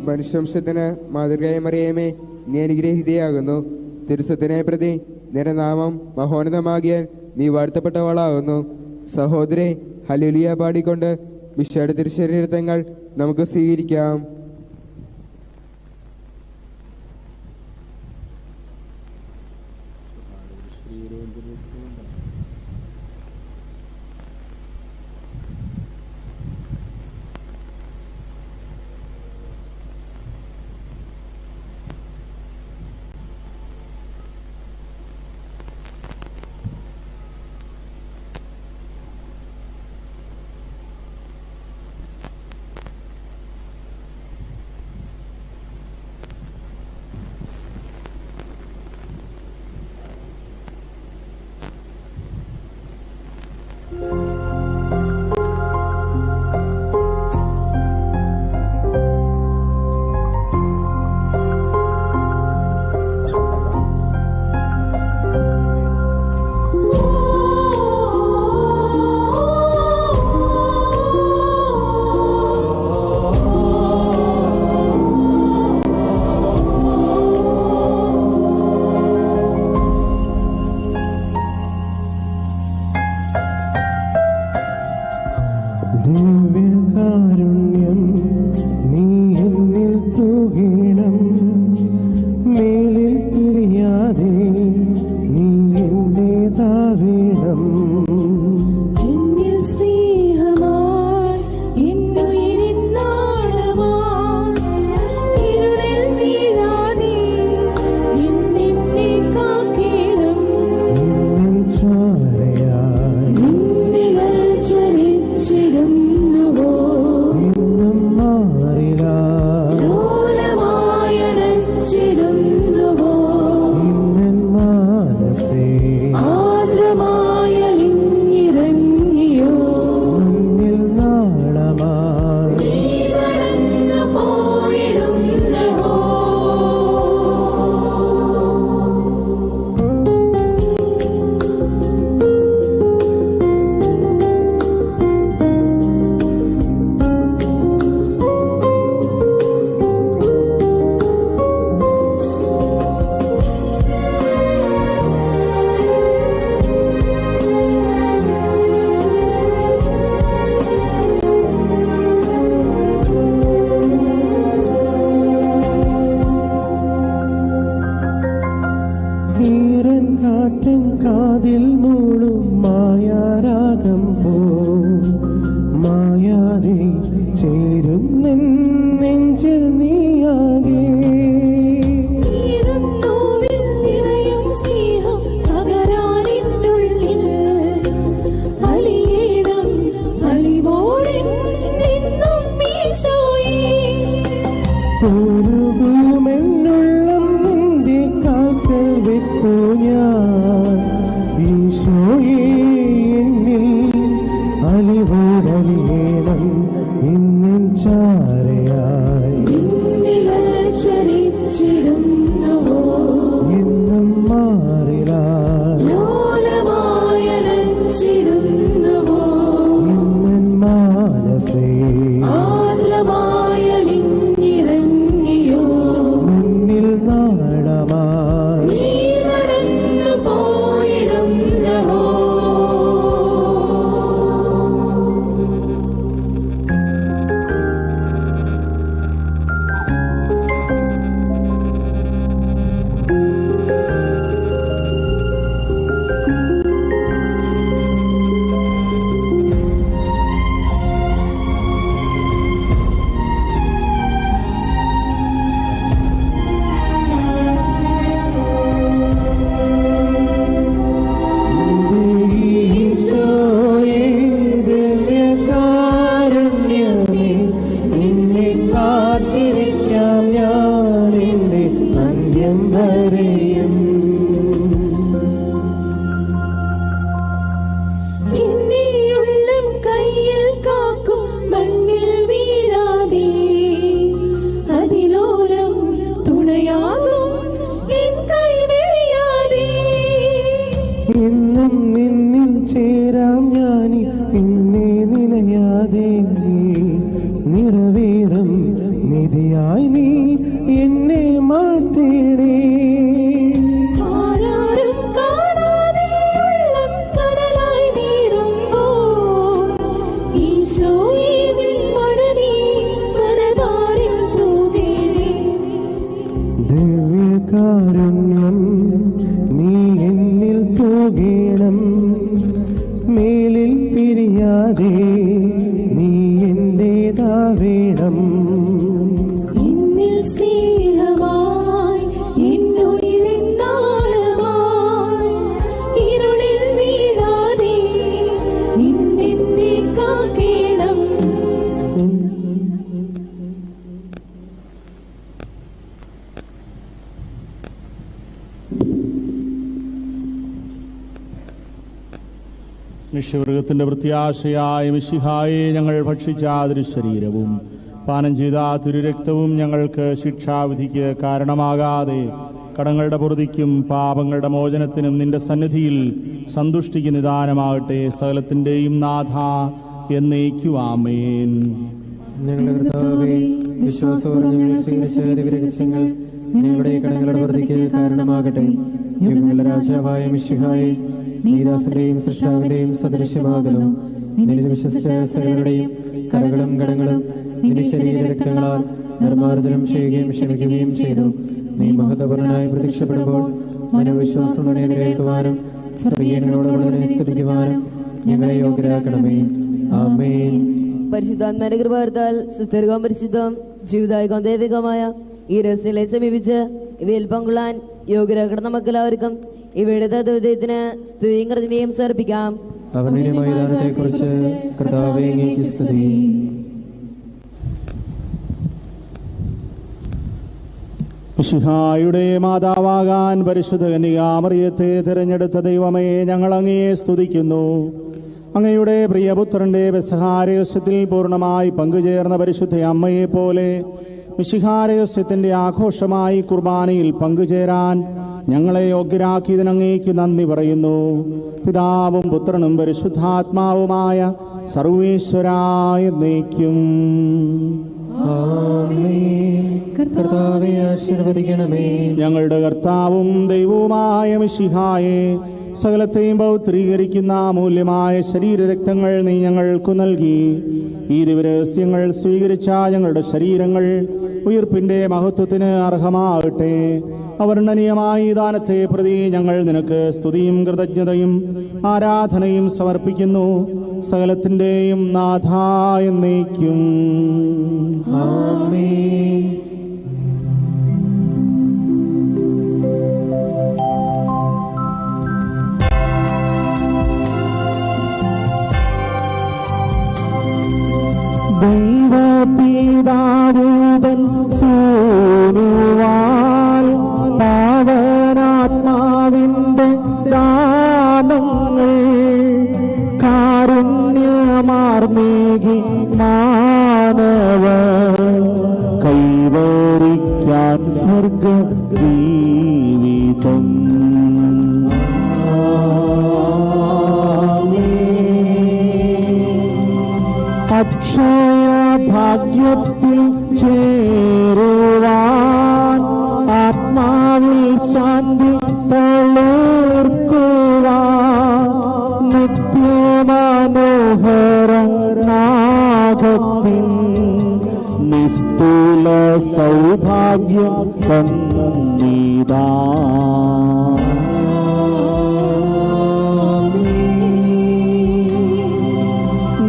മനുഷ്യവംശത്തിന് മാതൃകയായ മറിയമേ, നീ അനുഗ്രഹീതയാകുന്നു. തിരുസത്തിനെ പ്രതി നിന്റെ നാമം മഹോന്നതമാകിയാൽ നീ വാഴ്ത്തപ്പെട്ടവളാകുന്നു. സഹോദരെ, ഹല്ലേലൂയ പാടിക്കൊണ്ട് മിശിഹായുടെ തിരുശരീരങ്ങൾ നമുക്ക് സ്വീകരിക്കാം. ദിവ്യകാരുണ്യം നീ എന്നിൽ തൂകണം. മേലിൽ തിരിയാതെ നീ എന്റേതാവേണം. എന്നിൽ സ്നേഹമാൻ എന്നുയിരിൻ നാളമാൻ ഇരുളിൽ വീഴാതെ എന്നെ കാക്കേണം. നിന്നിൻ ചാരയായി നിന്നിഴൽ ചലിച്ചിടുന്നുവോ നിന്നും മാറില്ല. ലോലമായണച്ചിടുന്നുവോ നിന്നൻ മാനസേ കാക്കേണം. മേലിൽ പിരിയാതെ നീ എന്റേതാവേണം. എന്നിൽ സ്നേഹമായി എന്നുയിരിന്നാളമായി ഇരുളിൽ വീഴാതെ നിന്നെ കാക്കേണം. നിശ്ചയവർഗത്തിന്റെ പ്രത്യാശയായ മിശിഹായെ ഞങ്ങൾ ഭക്ഷിച്ച തിരുശരീരവും പാനം ചെയ്ത തിരുരക്തവും ഞങ്ങൾക്ക് ശിക്ഷാവിധിക്ക് കാരണമാകാതെ കടങ്ങളുടെ പൊറുതിക്കും പാപങ്ങളുടെ മോചനത്തിനും നിന്റെ സന്നിധിയിൽ സന്തുഷ്ടിക്ക് നിദാനമാകട്ടെ. സകലത്തിന്റെയും നാഥ എന്നേക്കുവാമേൻ. ഞങ്ങളുടെ കർത്താവേ, വിശ്വാസത്തോടെ ഞങ്ങൾ സ്വീകരിച്ച ദിവ്യരഹസ്യങ്ങൾ ഞങ്ങളുടെ കടങ്ങളുടെ പൊറുതിക്ക് കാരണമാകട്ടെ. യുഗങ്ങളുടെ രാജാവായ മിശിഹായെ, നീദാസന്റെയും സൃഷ്ടാവിന്റെയും സദൃശ്യമാകുന്നു. നിന്നിൽ വിശ്വസിച്ച സകലരുടെയും കടകളും കടങ്ങളും നിന്റെ ശരീര രക്തങ്ങളാൽ നിർമ്മാർജ്ജനം ചെയ്യുകയും ക്ഷമിക്കുകയും ചെയ്തു. നീ മഹത്വപൂർണനായി പ്രത്യക്ഷപ്പെടുമ്പോൾ മനോവിശ്വാസങ്ങളെ എതിരേൽക്കുവാനും സ്വർഗീയനോടുള്ളതിനെ സ്തുതിക്കുവാനും ഞങ്ങളെ യോഗ്യരാക്കണമേ. ആമേൻ. പരിശുദ്ധാത്മാന്റെ കൃപാർത്താൽ സുസ്ഥിരവും പരിശുദ്ധം ജീവിതായികം ദൈവികമായ ഈ രഹസ്യങ്ങളെ സമീപിച്ച് ഇവയിൽ പങ്കുള്ളാൻ യോഗ്യരാക്കണം. നമുക്കെല്ലാവർക്കും ഇവയുടെ തദ്വൈതത്തിന് സ്തുതിയും കൃതജ്ഞതയും സമർപ്പിക്കാം. അവന്റെ മൈതാനത്തെക്കുറിച്ച് കർത്താവേ അങ്ങേക്ക് സ്തുതി. മിശിഹായുടെ മാതാവാകാൻ പരിശുദ്ധ കന്യകാമറിയത്തെ തിരഞ്ഞെടുത്ത ദൈവമേ, ഞങ്ങൾ അങ്ങയെ സ്തുതിക്കുന്നു. അങ്ങയുടെ പ്രിയപുത്രന്റെ പെസഹാരഹസ്യത്തിൽ പൂർണ്ണമായി പങ്കുചേർന്ന പരിശുദ്ധ അമ്മയെ പോലെ മിശിഹാരഹസ്യത്തിന്റെ ആഘോഷമായി കുർബാനയിൽ പങ്കുചേരാൻ ഞങ്ങളെ യോഗ്യരാക്കിയതിന് അങ്ങേക്ക് നന്ദി പറയുന്നു. പിതാവും പുത്രനും പരിശുദ്ധാത്മാവുമായ സർവേശ്വരായ എന്നേക്കും. കർത്താവേ ആശീർവദിക്കണമേ. ഞങ്ങളുടെ കർത്താവും ദൈവവുമായ മിശിഹായെ, സകലത്തെയും പൗത്രീകരിക്കുന്ന മൂല്യമായ ശരീരരക്തങ്ങൾ നീ ഞങ്ങൾക്കു നൽകി. ഈ ദിവരഹസ്യങ്ങൾ സ്വീകരിച്ച ഞങ്ങളുടെ ശരീരങ്ങൾ ഉയിർപ്പിന്റെ മഹത്വത്തിന് അർഹമാകട്ടെ. അവർണ്ണനീയമായ ഈ ദാനത്തെ പ്രതി ഞങ്ങൾ നിനക്ക് സ്തുതിയും കൃതജ്ഞതയും ആരാധനയും സമർപ്പിക്കുന്നു. സകലത്തിന്റെയും നാഥ എന്നേക്കും. ആമേൻ. ദൈവപിതാവൂതൻ സൂനുവാൽ പാവനാത്മാവിന്റെ ദാനങ്ങൾ കാരുണ്യമാർന്നേകി മാനവ കൈവരിക്കാൻ സ്വർഗ ജീവിതം. അക്ഷയ ഭാഗ്യത്തിൽ ചേരുവാൻ ആത്മാവിൽ ശാന്തി തളിർക്കുവാൻ നിത്യമനോഹരം നാഗത്തിൻ നിസ്തുല സൗഭാഗ്യം തന്നീതാ.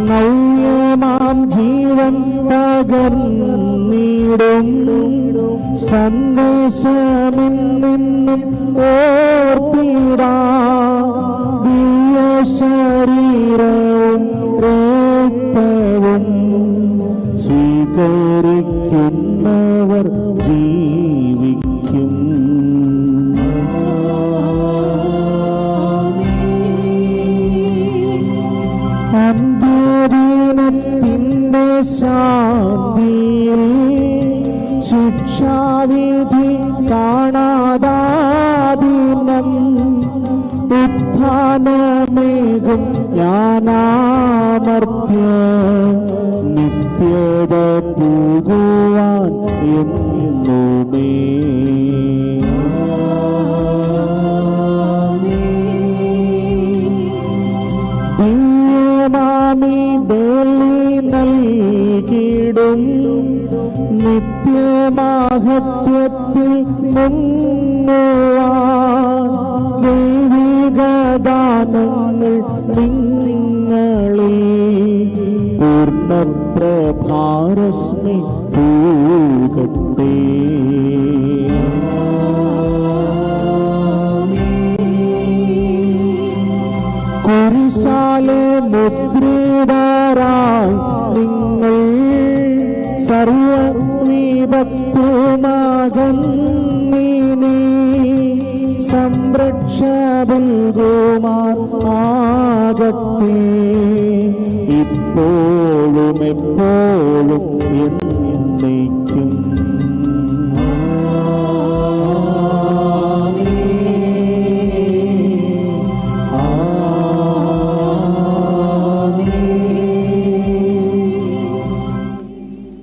നവ്യമാം ജീവൻ പകർന്നിടും സന്ദേശമെന്നും ഓർത്തിടാം. ദിവ്യ ശരീരവും രക്തവും സ്വീകരിക്കുന്നവർ ജീവിക്കും. അന്ത്യദിനത്തിന്റെ ശാന്തിയിൽ ശിക്ഷാവിധി കാണാതാദിനം ഉത്ഥാനമേകും ജ്ഞാനാമർത്യ നിത്യത പോകുവാൻ എന്നുമേ. ദിവ്യനാമി ബലി നൽകിടും നിത്യമഹത്വത്തിൽ മുങ്ങുവാൻ ദൈവിക ദാനങ്ങൾ നിങ്ങളിൽ പൂർണ്ണപ്രഭാരശ്മി തൂകട്ടെ. കുരിശാലെ മുദ്രിതരായി നിങ്ങൾ സർവവിഭക്തുമാകന്നീ സംരക്ഷകകുമാർ ആകട്ടെ ഇപ്പോഴും എപ്പോഴും എന്നേക്കും.